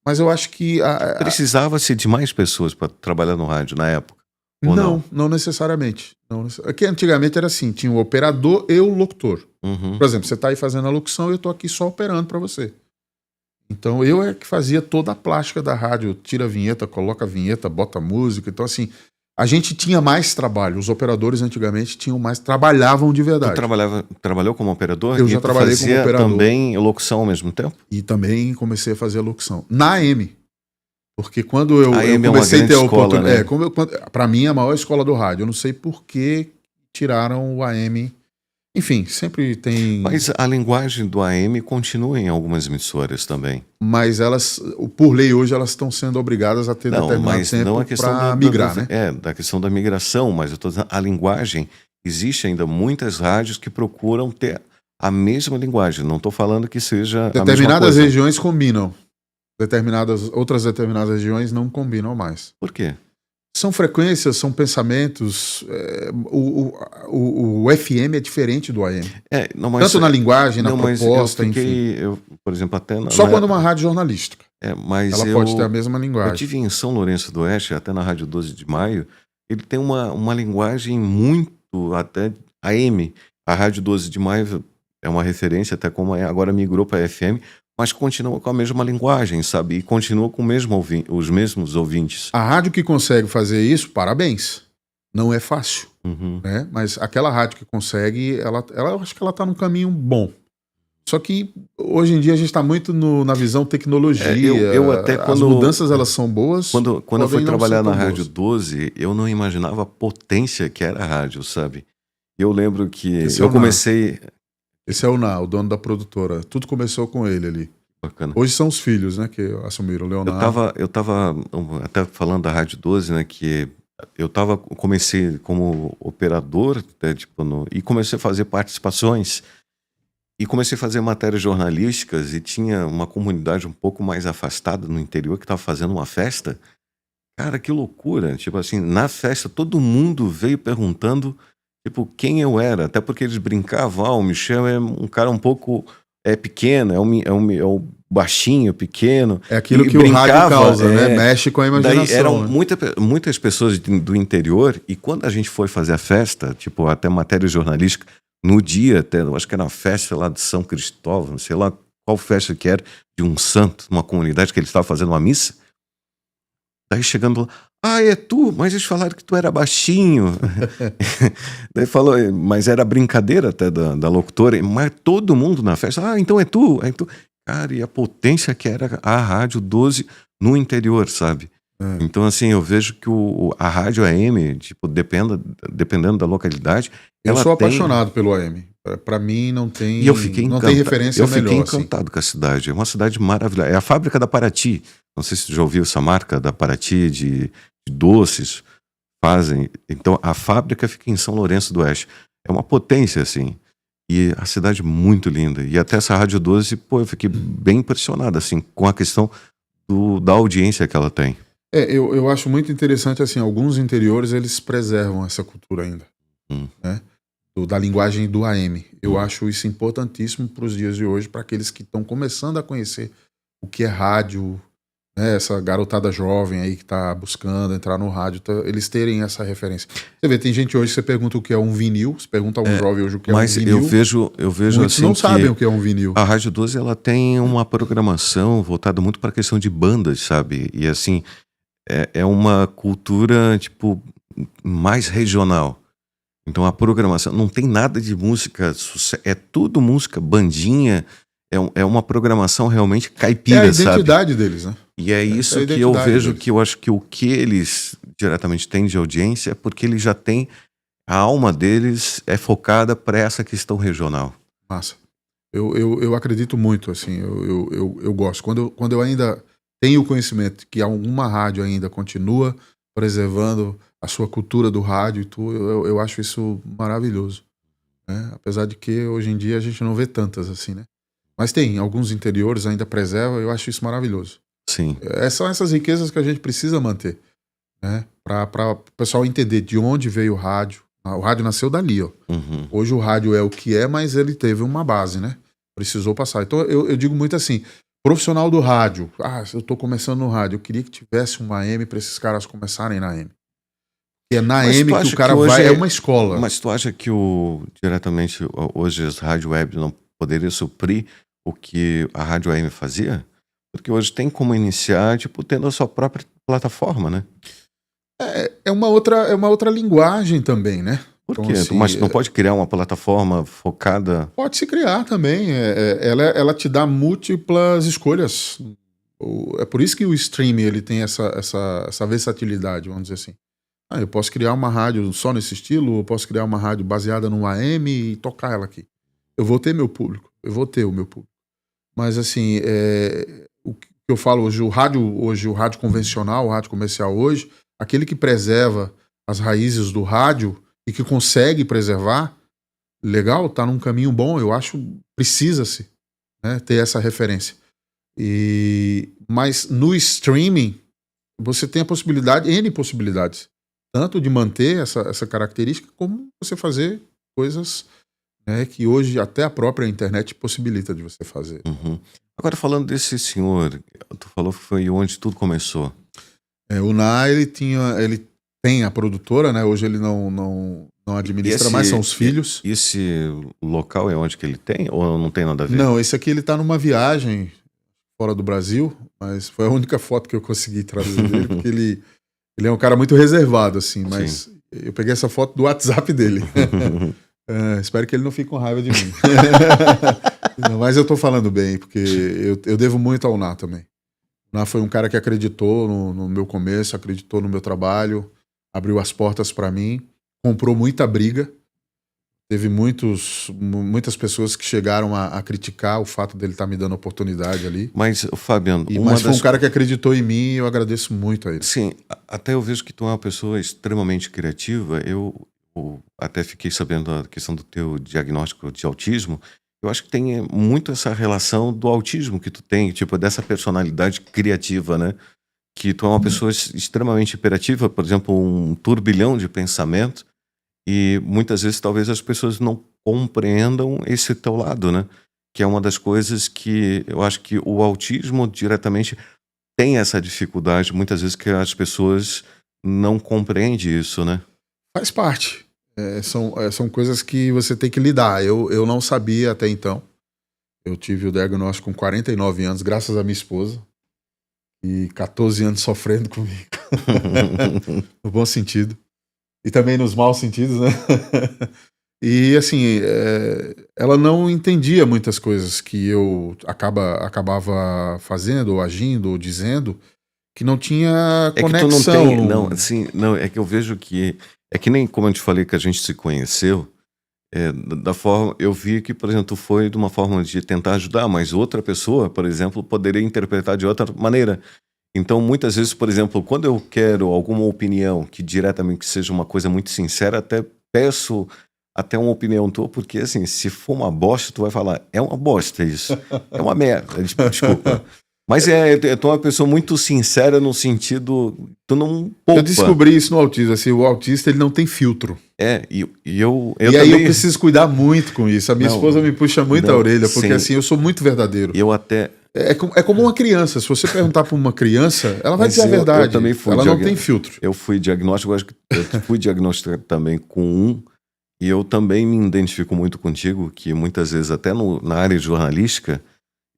Mas eu acho que... Precisava-se de mais pessoas para trabalhar no rádio na época? Não necessariamente. Aqui antigamente era assim, tinha o operador e o locutor. Por exemplo, você está aí fazendo a locução e eu estou aqui só operando para você. Então eu é que fazia toda a plástica da rádio, tira a vinheta, coloca a vinheta, bota a música. Então assim, a gente tinha mais trabalho. Os operadores antigamente trabalhavam de verdade. Tu trabalhou como operador? Eu já trabalhei como operador. Também locução ao mesmo tempo? E também comecei a fazer a locução. Na AM. Porque quando eu comecei a ter a oportunidade... Para mim, a maior escola do rádio. Eu não sei por que tiraram o AM. Enfim, sempre tem... Mas a linguagem do AM continua em algumas emissoras também. Mas elas, por lei hoje, elas estão sendo obrigadas a ter determinado tempo para migrar, né? Da questão da migração, mas eu estou dizendo, a linguagem, existe ainda muitas rádios que procuram ter a mesma linguagem. Não estou falando que seja a mesma coisa. Determinadas regiões combinam. Outras determinadas regiões não combinam mais. Por quê? São frequências, são pensamentos. O FM é diferente do AM. Tanto na linguagem, na proposta, enfim. Por exemplo, até só quando uma rádio jornalística. Mas ela pode ter a mesma linguagem. Eu tive em São Lourenço do Oeste, até na Rádio 12 de Maio, ele tem uma linguagem muito até AM. A Rádio 12 de Maio é uma referência, até como agora migrou para FM, mas continua com a mesma linguagem, sabe? E continua com os mesmos ouvintes. A rádio que consegue fazer isso, parabéns. Não é fácil, né? Mas aquela rádio que consegue, eu acho que ela está num caminho bom. Só que hoje em dia a gente está muito na visão tecnologia. As mudanças elas são boas. Quando eu fui trabalhar na Rádio 12, eu não imaginava a potência que era a rádio, sabe? Eu lembro que comecei... Esse é o dono da produtora. Tudo começou com ele ali. Bacana. Hoje são os filhos, né, que assumiram, o Leonardo. Eu tava até falando da Rádio 12, né, que comecei como operador, né, e comecei a fazer participações, e comecei a fazer matérias jornalísticas, e tinha uma comunidade um pouco mais afastada no interior que estava fazendo uma festa. Cara, que loucura. Tipo assim, na festa todo mundo veio perguntando quem eu era, até porque eles brincavam, o Michel é um cara um pouco pequeno, é um baixinho, pequeno. É aquilo que o rádio causa, né? Mexe com a imaginação. Daí eram muitas pessoas do interior, e quando a gente foi fazer a festa, até matéria jornalística, no dia até, eu acho que era uma festa lá de São Cristóvão, não sei lá qual festa que era, de um santo, uma comunidade que eles estavam fazendo uma missa. Daí chegando lá, é tu, mas eles falaram que tu era baixinho. Daí falou, mas era brincadeira até da locutora, mas todo mundo na festa, então é tu. Cara, e a potência que era a Rádio 12 no interior, sabe? Então, assim, eu vejo que a rádio AM, dependendo da localidade... Eu sou apaixonado pelo AM. Para mim não tem, e eu fiquei não tem referência melhor. Eu fiquei encantado com a cidade. É uma cidade maravilhosa. É a fábrica da Paraty. Não sei se você já ouviu essa marca da Paraty de doces. Fazem. Então, a fábrica fica em São Lourenço do Oeste. É uma potência, assim. E a cidade muito linda. E até essa Rádio 12, eu fiquei bem impressionado, assim, com a questão da audiência que ela tem. Eu acho muito interessante, assim, alguns interiores, eles preservam essa cultura ainda. Né? Da linguagem do AM. Eu acho isso importantíssimo para os dias de hoje, para aqueles que estão começando a conhecer o que é rádio, né? Essa garotada jovem aí que está buscando entrar no rádio, eles terem essa referência. Você vê, tem gente hoje que você pergunta o que é um vinil, você pergunta a um jovem hoje o que é um vinil. Mas eu vejo muitos assim não sabem o que é um vinil. A Rádio 12, ela tem uma programação voltada muito para a questão de bandas, sabe? E assim, é uma cultura, mais regional. Então a programação não tem nada de música, é tudo música, bandinha, é uma programação realmente caipira, sabe? É a identidade deles, né? E é isso que eu vejo, que eu acho que o que eles diretamente têm de audiência é porque eles já têm a alma deles é focada para essa questão regional. Massa. Eu acredito muito, assim, eu gosto. Quando eu ainda tenho o conhecimento que alguma rádio ainda continua preservando a sua cultura do rádio e tudo, eu acho isso maravilhoso, né? Apesar de que hoje em dia a gente não vê tantas assim, né? Mas tem, alguns interiores ainda preservam, eu acho isso maravilhoso. Sim. São essas riquezas que a gente precisa manter, né? Para o pessoal entender de onde veio o rádio. O rádio nasceu dali, ó. Uhum. Hoje o rádio é o que é, mas ele teve uma base, né? Precisou passar. Então eu digo muito assim, profissional do rádio. Eu tô começando no rádio, eu queria que tivesse uma AM para esses caras começarem na AM. E é na Mas AM tu que acha o cara que hoje vai, é uma escola. Mas tu acha que diretamente hoje as rádio web não poderia suprir o que a rádio AM fazia? Porque hoje tem como iniciar, tipo, tendo a sua própria plataforma, né? É uma outra linguagem tambem, né? Por Então, quê? assim, Mas não pode criar uma plataforma focada. pode se criar também. Ela te dá múltiplas escolhas. É por isso que o streaming ele tem essa versatilidade, vamos dizer assim. Eu posso criar uma rádio só nesse estilo, eu posso criar uma rádio baseada no AM e tocar ela aqui. Eu vou ter meu público, eu vou ter o meu público. Mas assim, o que eu falo hoje, o rádio convencional, o rádio comercial hoje, aquele que preserva as raízes do rádio e que consegue preservar, legal, tá num caminho bom, eu acho, precisa-se, né, ter essa referência. Mas no streaming, você tem a possibilidade, N possibilidades, tanto de manter essa característica, como você fazer coisas, né, que hoje até a própria internet possibilita de você fazer. Uhum. Agora, falando desse senhor, tu falou que foi onde tudo começou. O Ná, ele tem a produtora, né? Hoje ele não administra mais, são os filhos. Esse local é onde que ele tem? Ou não tem nada a ver? Não, esse aqui ele tá numa viagem fora do Brasil, mas foi a única foto que eu consegui traduzir dele, porque ele é um cara muito reservado, assim, mas Sim. eu peguei essa foto do WhatsApp dele. Espero que ele não fique com raiva de mim. Não, mas eu tô falando bem, porque eu devo muito ao Ná também. O Ná foi um cara que acreditou no meu começo, acreditou no meu trabalho, abriu as portas para mim, comprou muita briga. Teve muitas pessoas que chegaram a criticar o fato dele estar me dando oportunidade ali. Mas, Fabiano, mas foi um cara que acreditou em mim e eu agradeço muito a ele. Sim, até eu vejo que tu é uma pessoa extremamente criativa. Eu até fiquei sabendo a questão do teu diagnóstico de autismo. Eu acho que tem muito essa relação do autismo que tu tem, tipo, dessa personalidade criativa, né? Que tu é uma pessoa extremamente hiperativa, por exemplo, um turbilhão de pensamento, e muitas vezes talvez as pessoas não compreendam esse teu lado, né? Que é uma das coisas que eu acho que o autismo diretamente tem essa dificuldade, muitas vezes, que as pessoas não compreendem isso, né? Faz parte. São coisas que você tem que lidar. Eu não sabia até então. Eu tive o diagnóstico com 49 anos, graças à minha esposa. E 14 anos sofrendo comigo. No bom sentido. E também nos maus sentidos, né? E assim, ela não entendia muitas coisas que eu acabava fazendo, ou agindo, ou dizendo, que não tinha conexão. Que tu não tem, não, assim, não, é que eu vejo que é que nem como eu te falei que a gente se conheceu, da forma, eu vi que, por exemplo, tu foi de uma forma de tentar ajudar, mas outra pessoa, por exemplo, poderia interpretar de outra maneira. Então, muitas vezes, por exemplo, quando eu quero alguma opinião que diretamente seja uma coisa muito sincera, até peço até uma opinião tua, porque assim, se for uma bosta, tu vai falar, é uma bosta isso, é uma merda, desculpa. Mas tu é uma pessoa muito sincera no sentido, tu não poupa. Eu descobri isso no autismo, assim, o autista ele não tem filtro. E eu aí também... eu preciso cuidar muito com isso. A minha esposa me puxa muito a orelha, porque sim. assim, eu sou muito verdadeiro. Eu até... É como uma criança. Se você perguntar para uma criança, ela vai dizer a verdade. Eu também fui ela não tem filtro. Eu fui diagnóstico, eu fui diagnosticado também com e eu também me identifico muito contigo, que muitas vezes até na área jornalística,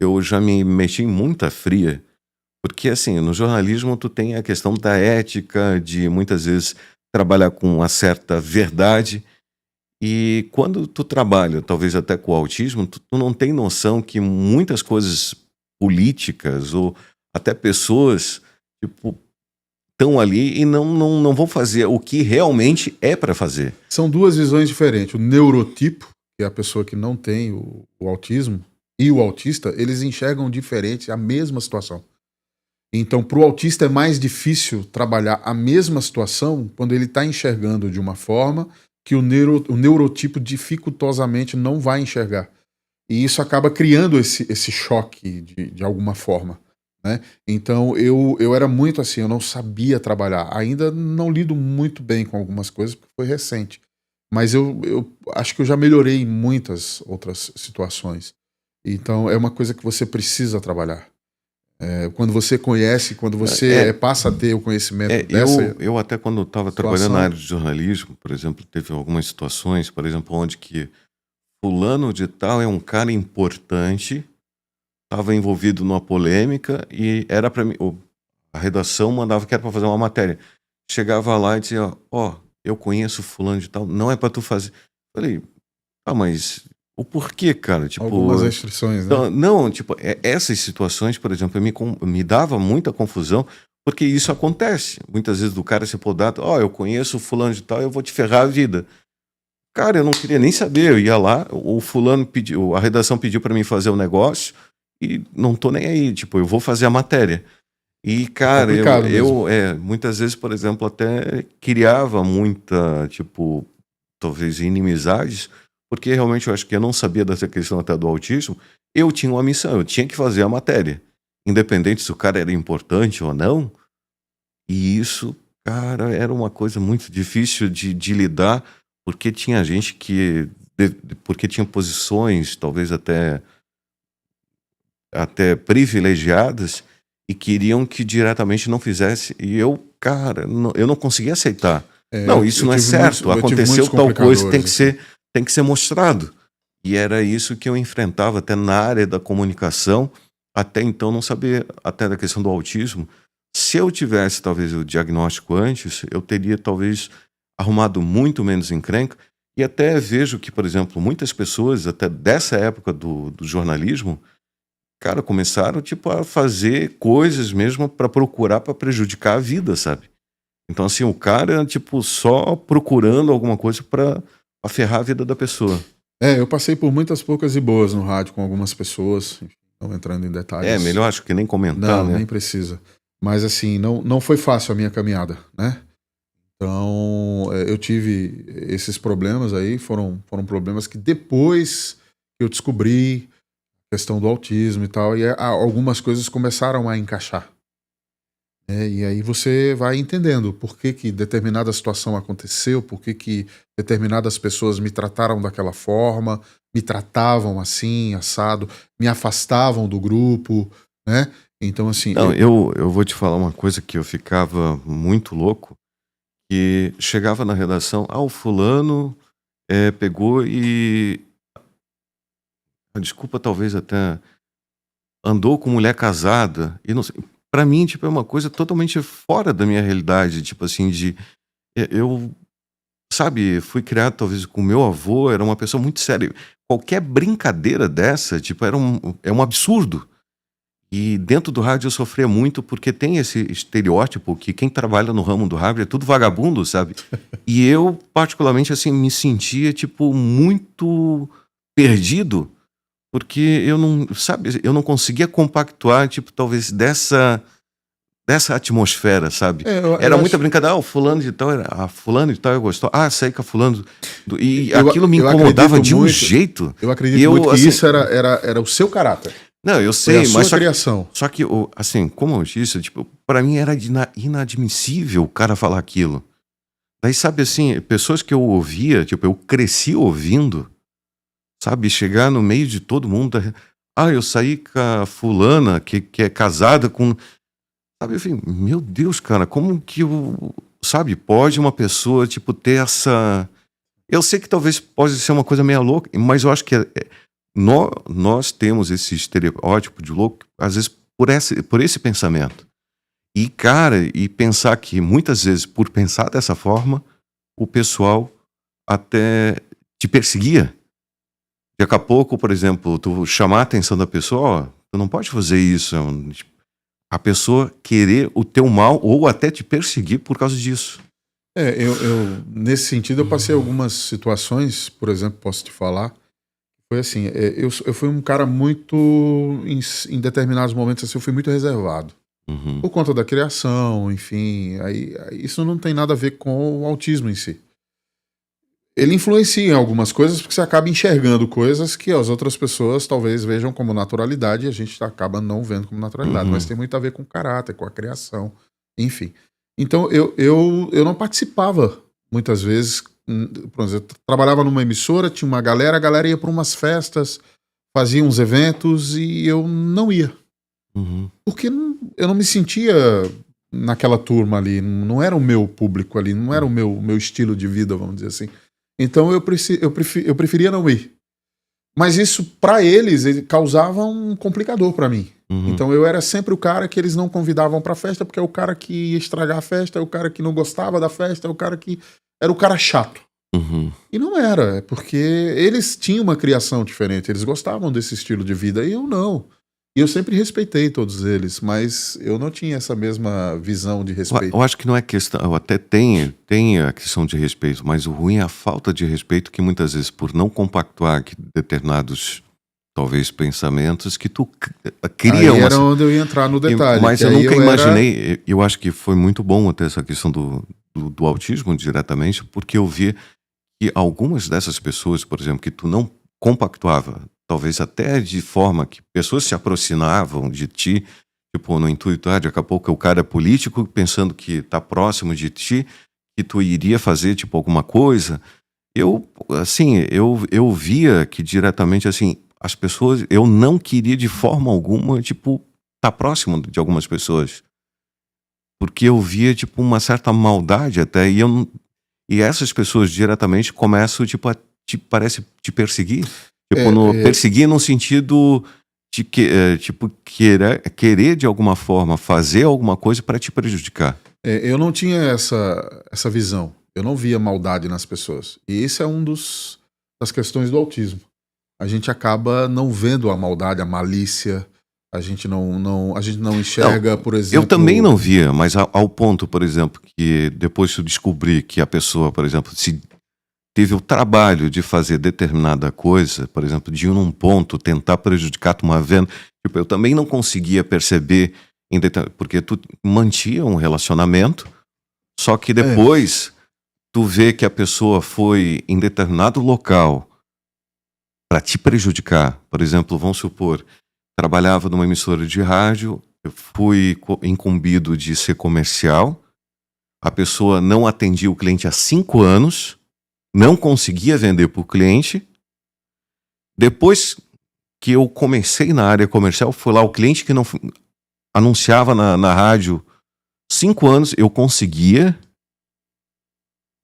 eu já me meti em muita fria, porque assim, no jornalismo tu tem a questão da ética, de muitas vezes trabalhar com uma certa verdade, e quando tu trabalha, talvez até com o autismo, tu não tem noção que muitas coisas políticas ou até pessoas, tipo, estão ali e não vão fazer o que realmente é para fazer. São duas visões diferentes. O neurotipo, que é a pessoa que não tem o autismo, e o autista, eles enxergam diferente a mesma situação. Então, para o autista é mais difícil trabalhar a mesma situação quando ele está enxergando de uma forma que o neurotipo dificultosamente não vai enxergar. E isso acaba criando esse choque de alguma forma, né? Então, eu era muito assim, eu não sabia trabalhar. Ainda não lido muito bem com algumas coisas, porque foi recente. Mas eu acho que eu já melhorei em muitas outras situações. Então, é uma coisa que você precisa trabalhar. Quando você conhece, quando você passa a ter o conhecimento dessa eu até quando estava trabalhando na área de jornalismo, por exemplo, teve algumas situações, por exemplo, onde que fulano de tal é um cara importante, estava envolvido numa polêmica e era para mim, a redação mandava que era para fazer uma matéria. Chegava lá e dizia, eu conheço fulano de tal, não é para tu fazer. Falei, mas o porquê, cara? Tipo, algumas restrições, né? então, não, tipo, essas situações, por exemplo, me dava muita confusão, porque isso acontece. Muitas vezes do cara ser podado, eu conheço o fulano de tal, eu vou te ferrar a vida. Cara, eu não queria nem saber, eu ia lá, o fulano pediu, a redação pediu para mim fazer o negócio e não tô nem aí, tipo, eu vou fazer a matéria. E, cara, eu muitas vezes, por exemplo, até criava muita, tipo, talvez inimizades, porque realmente eu acho que eu não sabia dessa questão até do autismo. Eu tinha uma missão, eu tinha que fazer a matéria, independente se o cara era importante ou não. E isso, cara, era uma coisa muito difícil de lidar, porque tinha gente porque tinha posições, talvez até privilegiadas, e queriam que diretamente não fizesse. E eu, cara, eu não conseguia aceitar. Não, isso não é certo. Aconteceu tal coisa, tem que ser mostrado. E era isso que eu enfrentava até na área da comunicação. Até então não sabia, até da questão do autismo. Se eu tivesse talvez o diagnóstico antes, eu teria talvez arrumado muito menos encrenca. E até vejo que, por exemplo, muitas pessoas, até dessa época do jornalismo, cara, começaram tipo a fazer coisas mesmo para procurar, para prejudicar a vida, sabe? Então, assim, o cara, tipo, só procurando alguma coisa para ferrar a vida da pessoa. Eu passei por muitas poucas e boas no rádio com algumas pessoas, enfim, não entrando em detalhes. Melhor acho que nem comentar, não, né? nem precisa. Mas, assim, não foi fácil a minha caminhada, né? Então, eu tive esses problemas aí, foram problemas que depois eu descobri a questão do autismo e tal, e algumas coisas começaram a encaixar. E aí você vai entendendo por que determinada situação aconteceu, por que determinadas pessoas me trataram daquela forma, me tratavam assim, assado, me afastavam do grupo, né? Então, assim... Não, eu vou te falar uma coisa que eu ficava muito louco, que chegava na redação, o fulano pegou e... Desculpa, talvez até... andou com mulher casada, e não sei... Pra mim, tipo, é uma coisa totalmente fora da minha realidade, tipo assim, eu, sabe, fui criado talvez com meu avô, era uma pessoa muito séria. Qualquer brincadeira dessa, tipo, é um absurdo. E dentro do rádio eu sofria muito porque tem esse estereótipo que quem trabalha no ramo do rádio é tudo vagabundo, sabe? E eu, particularmente, assim, me sentia, tipo, muito perdido, porque eu não conseguia compactuar, tipo, talvez dessa atmosfera, sabe? Era muita brincadeira, o fulano de tal, fulano de tal eu gostou, saí com a fulano, e aquilo me incomodava de um jeito. Eu acredito muito que assim, isso era o seu caráter. Não, eu sei, mas criação. Só que, assim, como eu disse, tipo, pra mim era inadmissível o cara falar aquilo. Daí, sabe assim, pessoas que eu ouvia, tipo, eu cresci ouvindo, sabe, chegar no meio de todo mundo, eu saí com a fulana que é casada com... Sabe, enfim, meu Deus, cara, como que sabe, pode uma pessoa, tipo, ter essa... Eu sei que talvez pode ser uma coisa meio louca, mas eu acho que nós temos esse estereótipo de louco, às vezes, por esse pensamento. E, cara, e pensar que, muitas vezes, por pensar dessa forma, o pessoal até te perseguia. Daqui a pouco, por exemplo, tu chamar a atenção da pessoa, tu não pode fazer isso, a pessoa querer o teu mal ou até te perseguir por causa disso. Nesse sentido, eu passei algumas situações, por exemplo, posso te falar. Foi assim, eu fui um cara muito, em determinados momentos, assim, eu fui muito reservado. Uhum. Por conta da criação, enfim, aí isso não tem nada a ver com o autismo em si. Ele influencia em algumas coisas porque você acaba enxergando coisas que as outras pessoas talvez vejam como naturalidade e a gente acaba não vendo como naturalidade, mas tem muito a ver com o caráter, com a criação, enfim. Então eu não participava muitas vezes. Por exemplo, eu trabalhava numa emissora, tinha uma galera, a galera ia para umas festas, fazia uns eventos e eu não ia. Porque eu não me sentia naquela turma ali, não era o meu público ali, não era o meu estilo de vida, vamos dizer assim. Então eu preferia não ir. Mas isso, para eles, ele causava um complicador para mim. Então eu era sempre o cara que eles não convidavam pra festa, porque é o cara que ia estragar a festa, é o cara que não gostava da festa, é o cara que... Era o cara chato. E não era, é porque eles tinham uma criação diferente, eles gostavam desse estilo de vida e eu não. E eu sempre respeitei todos eles, mas eu não tinha essa mesma visão de respeito. Eu acho que não é questão, eu até tem a questão de respeito, mas o ruim é a falta de respeito que muitas vezes por não compactuar que determinados, talvez, pensamentos que tu cria Aí era onde eu ia entrar no detalhe. Mas eu nunca imaginei, eu acho que foi muito bom até essa questão do autismo diretamente, porque eu vi que algumas dessas pessoas, por exemplo, que tu não compactuava, talvez até de forma que pessoas se aproximavam de ti, tipo, no intuito, daqui a pouco o cara é político, pensando que tá próximo de ti, que tu iria fazer, tipo, alguma coisa. Eu via que diretamente, assim, as pessoas, eu não queria de forma alguma, tipo, tá próximo de algumas pessoas. Porque eu via, tipo, uma certa maldade até, e essas pessoas diretamente começam, tipo, parece te perseguir. Tipo, perseguir no sentido de querer de alguma forma fazer alguma coisa para te prejudicar. Eu não tinha essa visão. Eu não via maldade nas pessoas. E esse é das questões do autismo. A gente acaba não vendo a maldade, a malícia. A gente não enxerga, por exemplo... Eu também não via, mas ao ponto, por exemplo, que depois eu descobri que a pessoa, por exemplo, se teve o trabalho de fazer determinada coisa, por exemplo, de ir num ponto, tentar prejudicar uma venda, tipo, eu também não conseguia perceber, porque tu mantinha um relacionamento, só que depois tu vê que a pessoa foi em determinado local para te prejudicar. Por exemplo, vamos supor, trabalhava numa emissora de rádio, eu fui incumbido de ser comercial, a pessoa não atendia o cliente há 5 anos, não conseguia vender para o cliente. Depois que eu comecei na área comercial, foi lá o cliente que não anunciava na rádio 5 anos, eu conseguia,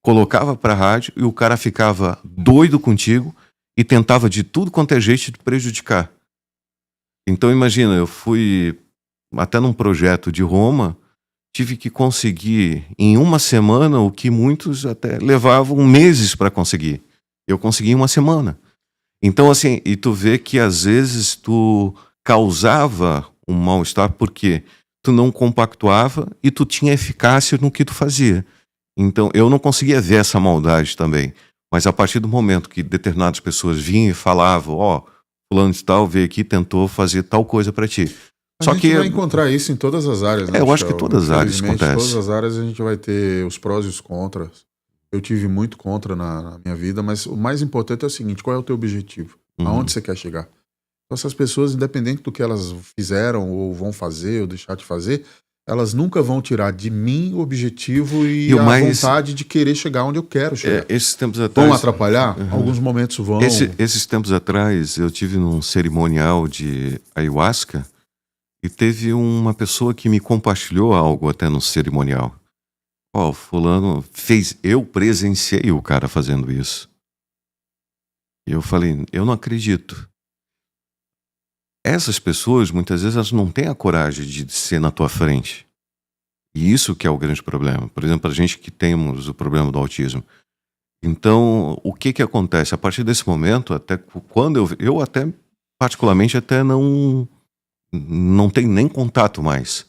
colocava para a rádio e o cara ficava doido contigo e tentava de tudo quanto é jeito te prejudicar. Então imagina, eu fui até num projeto de Roma, tive que conseguir em uma semana o que muitos até levavam meses para conseguir. Eu consegui em uma semana. Então assim, e tu vê que às vezes tu causava um mal-estar porque tu não compactuava e tu tinha eficácia no que tu fazia. Então eu não conseguia ver essa maldade também. Mas a partir do momento que determinadas pessoas vinham e falavam, fulano de tal veio aqui e tentou fazer tal coisa para ti. A gente vai encontrar isso em todas as áreas, né? Eu acho que todas as áreas acontece. Em todas as áreas a gente vai ter os prós e os contras. Eu tive muito contra na minha vida, mas o mais importante é o seguinte: qual é o teu objetivo? Aonde você quer chegar? Então essas pessoas, independente do que elas fizeram ou vão fazer ou deixar de fazer, elas nunca vão tirar de mim o objetivo e a vontade de querer chegar onde eu quero chegar. Esses tempos atrás, vão atrapalhar? Alguns momentos vão. Esses tempos atrás eu tive num cerimonial de ayahuasca e teve uma pessoa que me compartilhou algo até no cerimonial. Fulano fez, eu presenciei o cara fazendo isso. E eu falei, eu não acredito. Essas pessoas, muitas vezes, elas não têm a coragem de ser na tua frente. E isso que é o grande problema. Por exemplo, a gente que temos o problema do autismo. Então, o que acontece? A partir desse momento, até quando eu até, particularmente, até não tenho nem contato mais.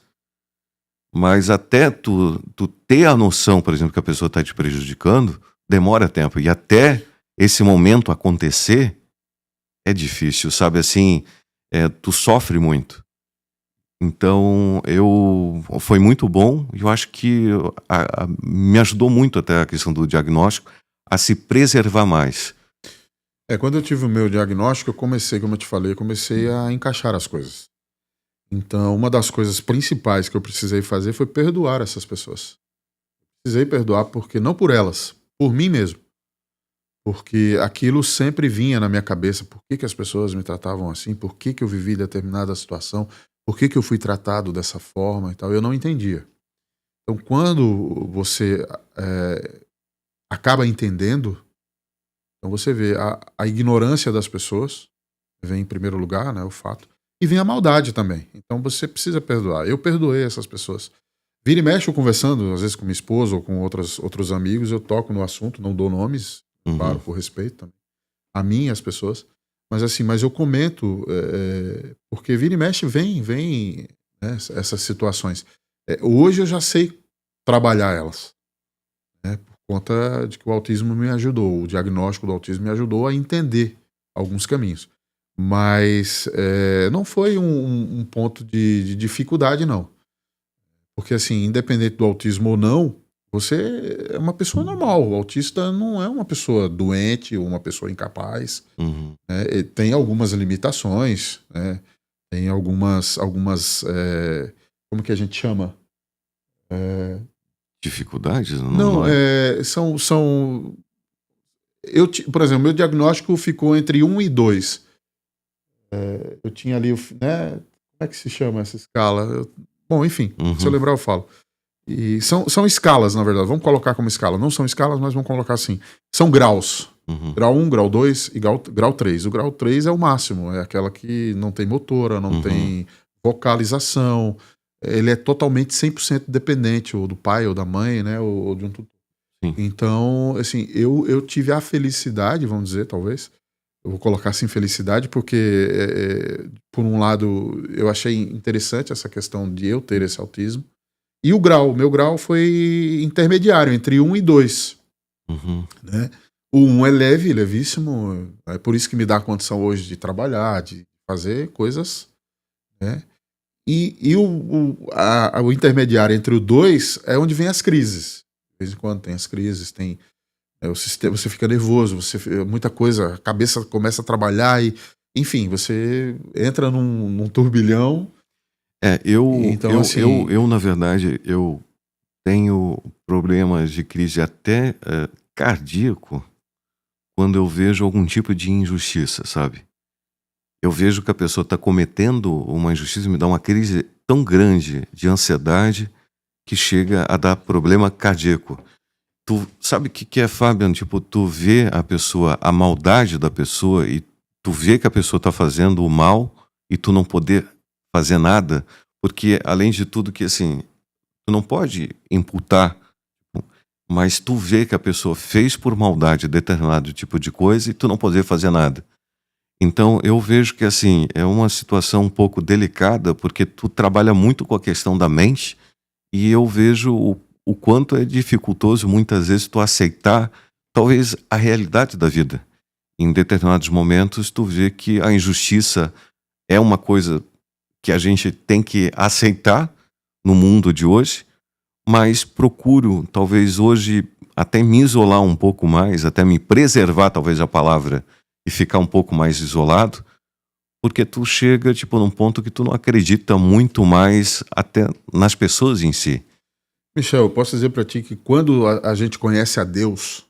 Mas até tu ter a noção, por exemplo, que a pessoa está te prejudicando, demora tempo. E até esse momento acontecer, é difícil, sabe? Assim, tu sofre muito. Então, foi muito bom e eu acho que me ajudou muito até a questão do diagnóstico a se preservar mais. Quando eu tive o meu diagnóstico, eu comecei, como eu te falei, a encaixar as coisas. Então, uma das coisas principais que eu precisei fazer foi perdoar essas pessoas. Precisei perdoar porque não por elas, por mim mesmo. Porque aquilo sempre vinha na minha cabeça. Por que as pessoas me tratavam assim? Por que eu vivi determinada situação? Por que eu fui tratado dessa forma e tal? Eu não entendia. Então, quando você acaba entendendo, então você vê a ignorância das pessoas, vem em primeiro lugar, né, o fato, e vem a maldade também. Então você precisa perdoar. Eu perdoei essas pessoas. Vira e mexe eu conversando, às vezes com minha esposa ou com outros amigos, eu toco no assunto, não dou nomes, claro, por respeito também. A mim e as pessoas. Mas assim, eu comento, porque vira e mexe vem né, essas situações. Hoje eu já sei trabalhar elas. Né, por conta de que o autismo me ajudou, o diagnóstico do autismo me ajudou a entender alguns caminhos. Mas não foi um ponto de dificuldade, não. Porque assim, independente do autismo ou não, você é uma pessoa normal. O autista não é uma pessoa doente ou uma pessoa incapaz. Né? Tem algumas limitações, né? Tem algumas como que a gente chama? Dificuldades? Não, são... por exemplo, meu diagnóstico ficou entre 1 e 2. Eu tinha ali, né? Como é que se chama essa escala? Bom, enfim, se eu lembrar eu falo. E são escalas, na verdade. Vamos colocar como escala. Não são escalas, mas vamos colocar assim. São graus. Grau 1, grau 2 e grau 3. O grau 3 é o máximo. É aquela que não tem motora, não tem vocalização. Ele é totalmente 100% dependente, ou do pai, ou da mãe, né? Ou de um tutor. Então, assim, eu tive a felicidade, vamos dizer, talvez. Eu vou colocar assim felicidade, porque, por um lado, eu achei interessante essa questão de eu ter esse autismo. E o meu grau foi intermediário, entre 1 e 2. Né? O 1 é levíssimo, é por isso que me dá a condição hoje de trabalhar, de fazer coisas. Né? E o intermediário entre o 2 é onde vem as crises. De vez em quando tem as crises, tem... o sistema, você fica nervoso, muita coisa, a cabeça começa a trabalhar e, enfim, você entra num turbilhão. Então, eu, na verdade, eu tenho problemas de crise até cardíaco quando eu vejo algum tipo de injustiça, sabe? Eu vejo que a pessoa está cometendo uma injustiça e me dá uma crise tão grande de ansiedade que chega a dar problema cardíaco. Tu sabe o que é, Fabian? Tipo, tu vê a pessoa, a maldade da pessoa e tu vê que a pessoa está fazendo o mal e tu não poder fazer nada, porque além de tudo que assim, tu não pode imputar, mas tu vê que a pessoa fez por maldade determinado tipo de coisa e tu não poder fazer nada. Então eu vejo que assim, é uma situação um pouco delicada, porque tu trabalha muito com a questão da mente e eu vejo o quanto é dificultoso muitas vezes tu aceitar talvez a realidade da vida. Em determinados momentos tu vê que a injustiça é uma coisa que a gente tem que aceitar no mundo de hoje, mas procuro talvez hoje até me isolar um pouco mais, até me preservar talvez a palavra e ficar um pouco mais isolado, porque tu chega tipo num ponto que tu não acredita muito mais até nas pessoas em si. Michel, eu posso dizer para ti que quando a gente conhece a Deus,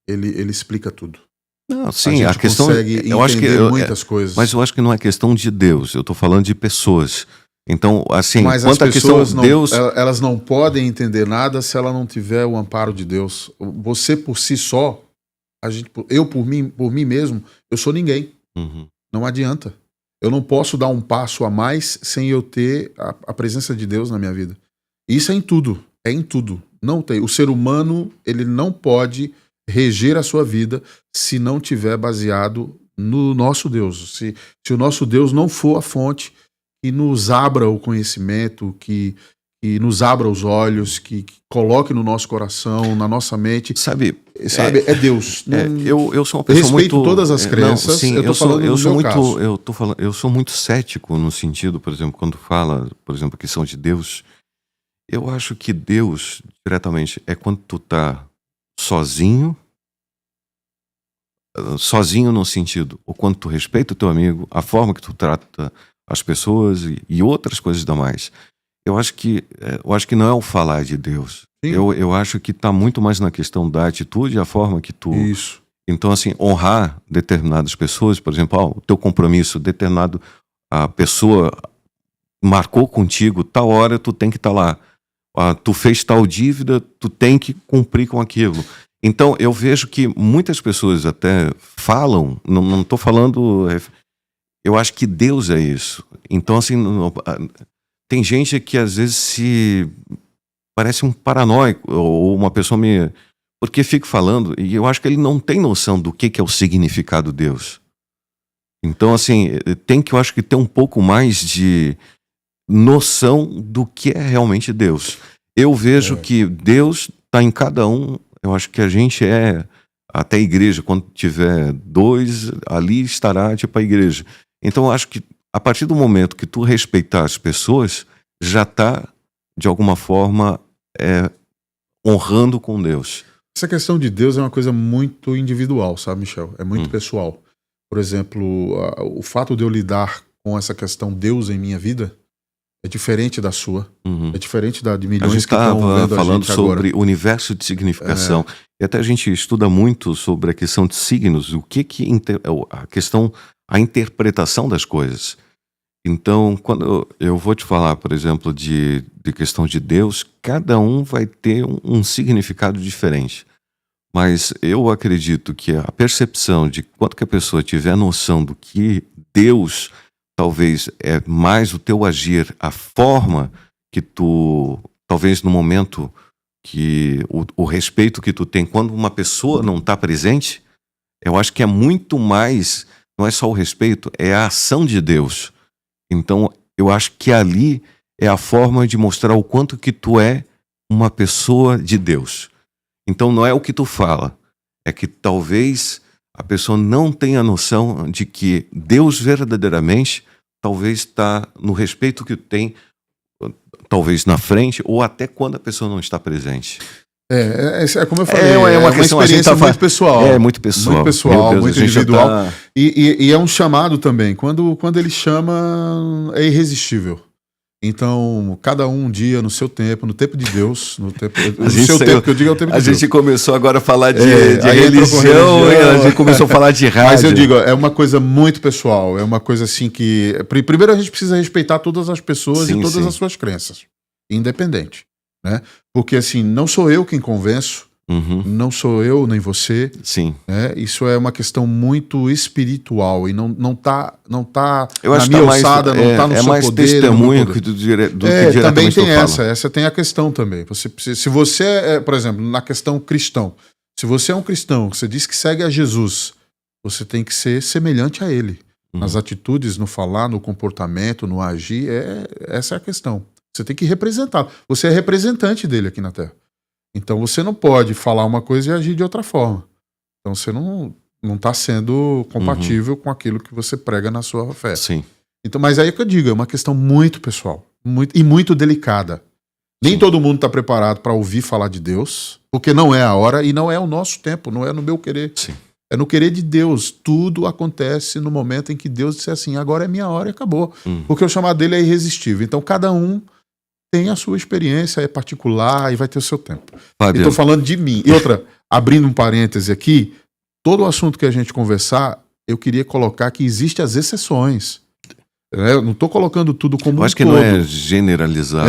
ele explica tudo. Não, sim, a questão consegue eu acho que muitas coisas. Mas eu acho que não é questão de Deus, eu tô falando de pessoas. Então, assim, mas quanto as à questão pessoas Deus, elas não podem entender nada se ela não tiver o amparo de Deus. Você por si só, eu por mim mesmo, eu sou ninguém. Não adianta. Eu não posso dar um passo a mais sem eu ter a presença de Deus na minha vida. Isso é em tudo. É em tudo. Não tem. O ser humano, ele não pode reger a sua vida se não tiver baseado no nosso Deus. Se o nosso Deus não for a fonte que nos abra o conhecimento, que nos abra os olhos, que coloque no nosso coração, na nossa mente. Sabe, é Deus. Eu sou uma Eu pessoa respeito muito. todas as crenças. Não, sim, eu tô falando eu no sou meu muito. caso. Eu sou muito cético no sentido, por exemplo, quando fala, por exemplo, a questão de Deus. Eu acho que Deus, diretamente, é quando tu tá sozinho no sentido, ou quando tu respeita o teu amigo, a forma que tu trata as pessoas e outras coisas da mais. Eu acho que não é o falar de Deus. Sim. Eu acho que está muito mais na questão da atitude e a forma que tu... Isso. Então, assim, honrar determinadas pessoas, por exemplo, o teu compromisso, a pessoa marcou contigo, tal hora tu tem que estar lá. Tu fez tal dívida, tu tem que cumprir com aquilo. Então, eu vejo que muitas pessoas até falam, não estou falando... Eu acho que Deus é isso. Então, assim... Tem gente que às vezes parece um paranoico, ou uma pessoa porque fica falando, e eu acho que ele não tem noção do que é o significado de Deus. Então, assim, eu acho que ter um pouco mais de noção do que é realmente Deus. Eu vejo que Deus está em cada um, eu acho que a gente até a igreja, quando tiver 2, ali estará tipo a igreja. Então, eu acho que a partir do momento que tu respeitar as pessoas, já está, de alguma forma, honrando com Deus. Essa questão de Deus é uma coisa muito individual, sabe, Michel? É muito pessoal. Por exemplo, o fato de eu lidar com essa questão Deus em minha vida é diferente da sua. É diferente de milhões que estão vendo a gente agora. A gente estava falando sobre o universo de significação. E até a gente estuda muito sobre a questão de signos, a interpretação das coisas. Então, quando eu vou te falar, por exemplo, de questão de Deus, cada um vai ter um significado diferente. Mas eu acredito que a percepção de quanto que a pessoa tiver noção do que Deus talvez é mais o teu agir, a forma que tu, talvez no momento que o respeito que tu tem quando uma pessoa não está presente, eu acho que é muito mais, não é só o respeito, é a ação de Deus. Então, eu acho que ali é a forma de mostrar o quanto que tu é uma pessoa de Deus. Então, não é o que tu fala, é que talvez a pessoa não tenha noção de que Deus verdadeiramente talvez está no respeito que tu tem, talvez na frente, ou até quando a pessoa não está presente. É como eu falei, é uma experiência muito pessoal. Muito pessoal. Muito pessoal, Deus, muito individual. E é um chamado também. Quando ele chama, é irresistível. Então, cada um dia no seu tempo, no tempo de Deus, no seu tempo, que eu digo é o tempo de Deus. A gente começou agora a falar de religião, a gente começou a falar de rádio. Mas eu digo, é uma coisa muito pessoal, é uma coisa assim que... Primeiro a gente precisa respeitar todas as pessoas e todas as suas crenças, independente. Né? Porque assim, não sou eu quem convenço, não sou eu nem você. Sim. Né? Isso é uma questão muito espiritual e não tá eu acho na minha que alçada, não está no seu mais poder. testemunho do que diretamente também tem essa. Essa tem a questão também. Se você por exemplo, na questão cristão, se você é um cristão, você diz que segue a Jesus, você tem que ser semelhante a ele. Nas atitudes, no falar, no comportamento, no agir, essa é a questão. Você tem que representar. Você é representante dele aqui na Terra. Então você não pode falar uma coisa e agir de outra forma. Então você não está sendo compatível com aquilo que você prega na sua fé. Sim. Então, mas aí é que eu digo, é uma questão muito pessoal e muito delicada. Nem todo mundo está preparado para ouvir falar de Deus, porque não é a hora e não é o nosso tempo, não é no meu querer. Sim. É no querer de Deus. Tudo acontece no momento em que Deus disser assim, agora é minha hora e acabou. Porque o chamado dele é irresistível. Então cada um tem a sua experiência, é particular e vai ter o seu tempo. Estou falando de mim. E outra, abrindo um parêntese aqui, todo o assunto que a gente conversar, eu queria colocar que existem as exceções. Eu não estou colocando tudo como um todo. Eu acho que não é generalizado.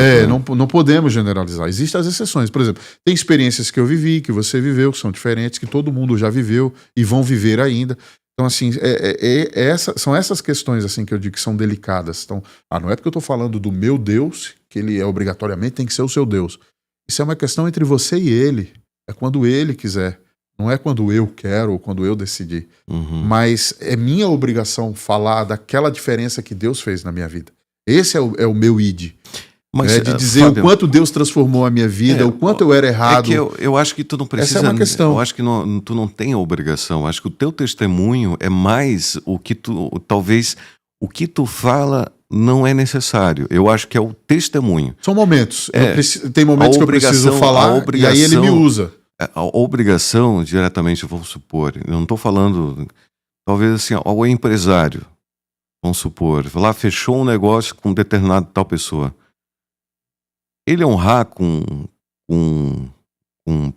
Não podemos generalizar. Existem as exceções. Por exemplo, tem experiências que eu vivi, que você viveu, que são diferentes, que todo mundo já viveu e vão viver ainda. Então, assim, são essas questões assim que eu digo que são delicadas. Então, não é porque eu estou falando do meu Deus, que ele obrigatoriamente tem que ser o seu Deus. Isso é uma questão entre você e ele. É quando ele quiser. Não é quando eu quero ou quando eu decidi. Mas é minha obrigação falar daquela diferença que Deus fez na minha vida. Esse é o meu id. Mas, De dizer Fábio, o quanto Deus transformou a minha vida, o quanto eu era errado. É que eu acho que tu não precisa. Essa é uma questão. Eu acho que tu não tem a obrigação. Acho que o teu testemunho é mais o que tu. Talvez o que tu fala não é necessário. Eu acho que é o testemunho. São momentos. Tem momentos que eu preciso falar e aí ele me usa. A obrigação, diretamente, vamos supor. Eu não estou falando. Talvez assim, ao empresário, vamos supor, lá fechou um negócio com determinada tal pessoa. Ele honrar com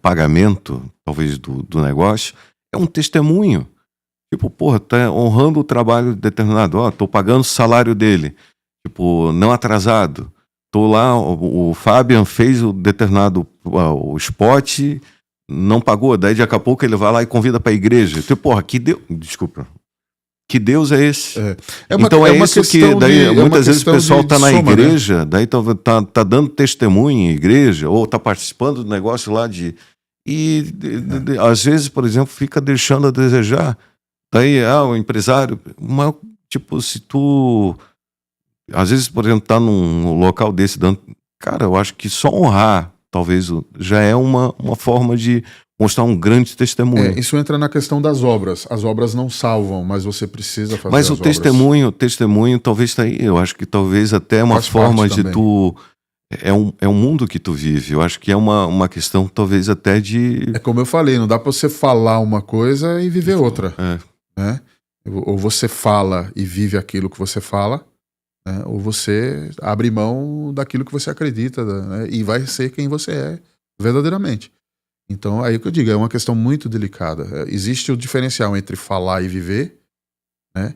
pagamento, talvez, do negócio, é um testemunho. Tipo, porra, tá honrando o trabalho determinado. Ó, tô pagando o salário dele. Tipo, não atrasado. Tô lá, o Fabian fez o determinado o spot, não pagou. Daí, daqui a pouco, ele vai lá e convida pra igreja. Tipo, porra, desculpa. Que Deus é esse? Então é isso que daí muitas vezes o pessoal está na igreja, né? Daí tá dando testemunho em igreja, ou tá participando do negócio lá às vezes, por exemplo, fica deixando a desejar. Daí, o empresário, mas, tipo, se tu às vezes, por exemplo, tá num local desse dando, cara, eu acho que só honrar, talvez, já é uma forma de mostrar um grande testemunho. Isso entra na questão das obras. As obras não salvam, mas você precisa fazer mas as obras. Mas o testemunho talvez tá aí. Eu acho que talvez até uma forma de tu... É um mundo que tu vive. Eu acho que é uma questão talvez até de... É como eu falei, não dá pra você falar uma coisa e viver outra. Né? Ou você fala e vive aquilo que você fala, né? Ou você abre mão daquilo que você acredita, né? E vai ser quem você é verdadeiramente. Então, aí o que eu digo, é uma questão muito delicada. Existe o diferencial entre falar e viver, né?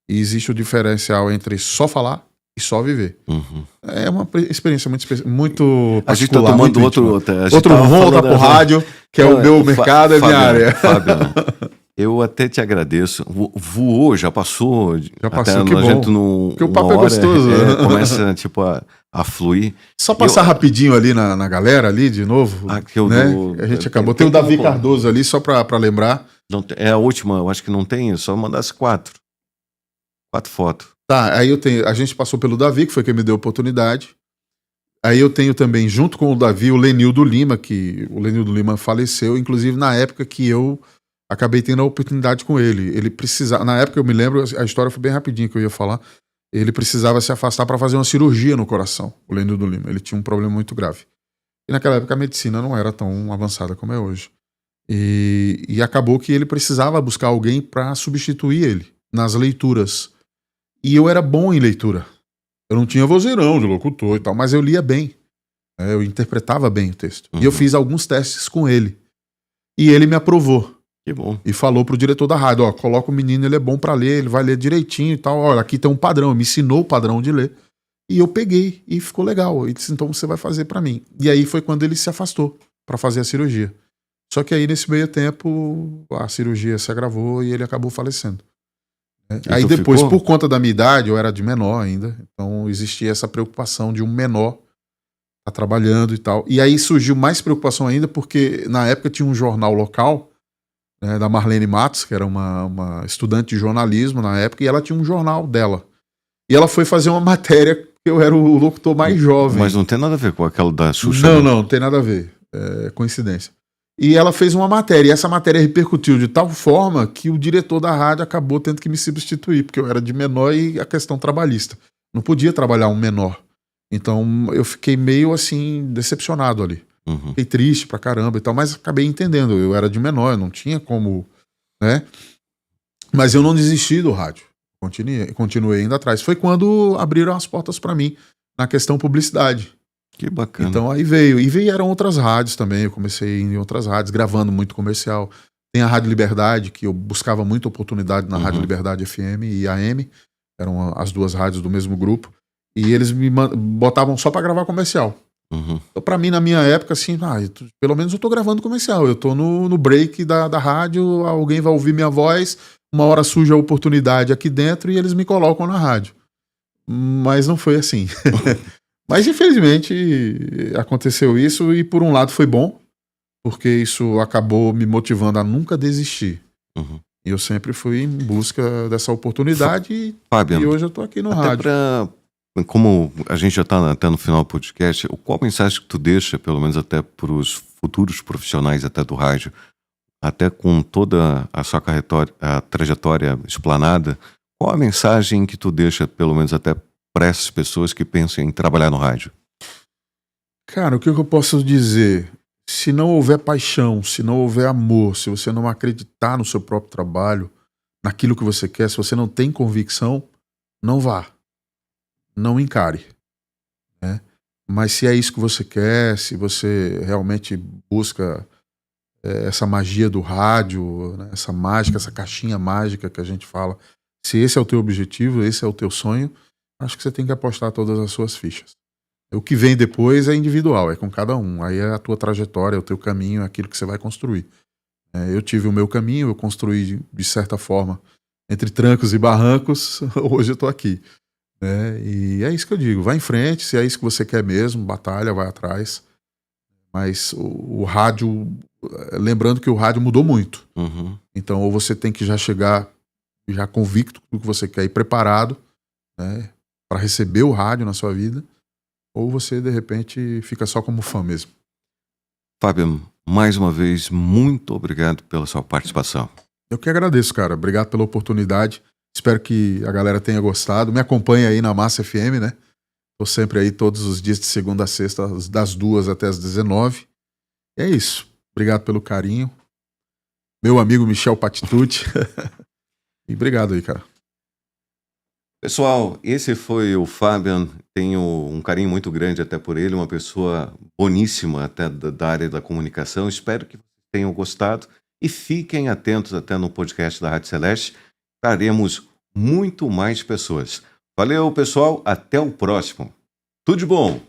E existe o diferencial entre só falar e só viver. Uhum. É uma experiência muito particular. A gente tá tomando outro rumo, voltar pro rádio, que é o meu mercado, é minha área. Fábio, eu até te agradeço. Voou, já passou. Já passou, até que bom. Gente porque o papo é gostoso. Começa, tipo, a fluir. Só passar rapidinho ali na galera, ali, de novo. Né? A gente acabou. Tem o Davi Cardoso ali, só pra lembrar. Não, é a última, eu acho que não tem, só mandasse 4 fotos. Tá, aí eu tenho. A gente passou pelo Davi, que foi quem me deu a oportunidade. Aí eu tenho também, junto com o Davi, o Lenildo Lima, que o Lenildo Lima faleceu, inclusive na época que eu acabei tendo a oportunidade com ele. Ele precisava. Na época, eu me lembro, a história foi bem rapidinho que eu ia falar. Ele precisava se afastar para fazer uma cirurgia no coração, o Lenildo Lima. Ele tinha um problema muito grave. E naquela época a medicina não era tão avançada como é hoje. E acabou que ele precisava buscar alguém para substituir ele nas leituras. E eu era bom em leitura. Eu não tinha vozeirão de locutor e tal, mas eu lia bem. Eu interpretava bem o texto. Uhum. E eu fiz alguns testes com ele. E ele me aprovou. Que bom. E falou pro diretor da rádio, coloca o menino, ele é bom pra ler, ele vai ler direitinho e tal. Olha, aqui tem um padrão, me ensinou o padrão de ler. E eu peguei e ficou legal. Ele disse, então você vai fazer pra mim. E aí foi quando ele se afastou pra fazer a cirurgia. Só que aí nesse meio tempo a cirurgia se agravou e ele acabou falecendo. Aí depois, por conta da minha idade, eu era de menor ainda, então existia essa preocupação de um menor tá trabalhando e tal. E aí surgiu mais preocupação ainda porque na época tinha um jornal local, né, da Marlene Matos, que era uma estudante de jornalismo na época, e ela tinha um jornal dela. E ela foi fazer uma matéria que eu era o locutor mais jovem. Mas não tem nada a ver com aquela da Xuxa? Não tem nada a ver. É coincidência. E ela fez uma matéria, e essa matéria repercutiu de tal forma que o diretor da rádio acabou tendo que me substituir, porque eu era de menor e a questão trabalhista. Não podia trabalhar um menor. Então eu fiquei meio assim, decepcionado ali. Uhum. Fiquei triste pra caramba e tal, mas acabei entendendo. Eu era de menor, eu não tinha como, né? Mas eu não desisti do rádio. Continuei indo atrás. Foi quando abriram as portas pra mim na questão publicidade. Que bacana. Então aí veio. E vieram outras rádios também. Eu comecei em outras rádios, gravando muito comercial. Tem a Rádio Liberdade, que eu buscava muita oportunidade na Rádio Liberdade FM e AM. Eram as duas rádios do mesmo grupo. E eles me botavam só pra gravar comercial. Então, pra mim, na minha época, assim, pelo menos eu tô gravando comercial. Eu tô no break da rádio, alguém vai ouvir minha voz, uma hora surge a oportunidade aqui dentro e eles me colocam na rádio. Mas não foi assim. Mas, infelizmente, aconteceu isso e, por um lado, foi bom, porque isso acabou me motivando a nunca desistir. E eu sempre fui em busca dessa oportunidade Fabian, e hoje eu tô aqui no rádio. como a gente já está até no final do podcast, qual mensagem que tu deixa, pelo menos até para os futuros profissionais até do rádio, até com toda a sua a trajetória explanada, qual a mensagem que tu deixa, pelo menos até para essas pessoas que pensam em trabalhar no rádio? Cara, o que eu posso dizer? Se não houver paixão, se não houver amor, se você não acreditar no seu próprio trabalho, naquilo que você quer, se você não tem convicção, não vá. Não encare, né? Mas se é isso que você quer, se você realmente busca essa magia do rádio, né, essa mágica, essa caixinha mágica que a gente fala, se esse é o teu objetivo, esse é o teu sonho, acho que você tem que apostar todas as suas fichas. O que vem depois é individual, é com cada um. Aí é a tua trajetória, é o teu caminho, é aquilo que você vai construir. Eu tive o meu caminho, eu construí de certa forma, entre trancos e barrancos, hoje eu tô aqui. E é isso que eu digo, vai em frente, se é isso que você quer mesmo, batalha, vai atrás. Mas o rádio, lembrando que o rádio mudou muito. Uhum. Então, ou você tem que já chegar já convicto do que você quer e preparado, né, para receber o rádio na sua vida, ou você, de repente, fica só como fã mesmo. Fábio, mais uma vez, muito obrigado pela sua participação. Eu que agradeço, cara. Obrigado pela oportunidade. Espero que a galera tenha gostado. Me acompanha aí na Massa FM, né? Tô sempre aí todos os dias de segunda a sexta, das 2 até as 19. É isso. Obrigado pelo carinho. Meu amigo Michel Patitucci. E obrigado aí, cara. Pessoal, esse foi o Fábio. Tenho um carinho muito grande até por ele, uma pessoa boníssima até da área da comunicação. Espero que vocês tenham gostado e fiquem atentos até no podcast da Rádio Celeste. Traremos muito mais pessoas. Valeu, pessoal. Até o próximo. Tudo de bom!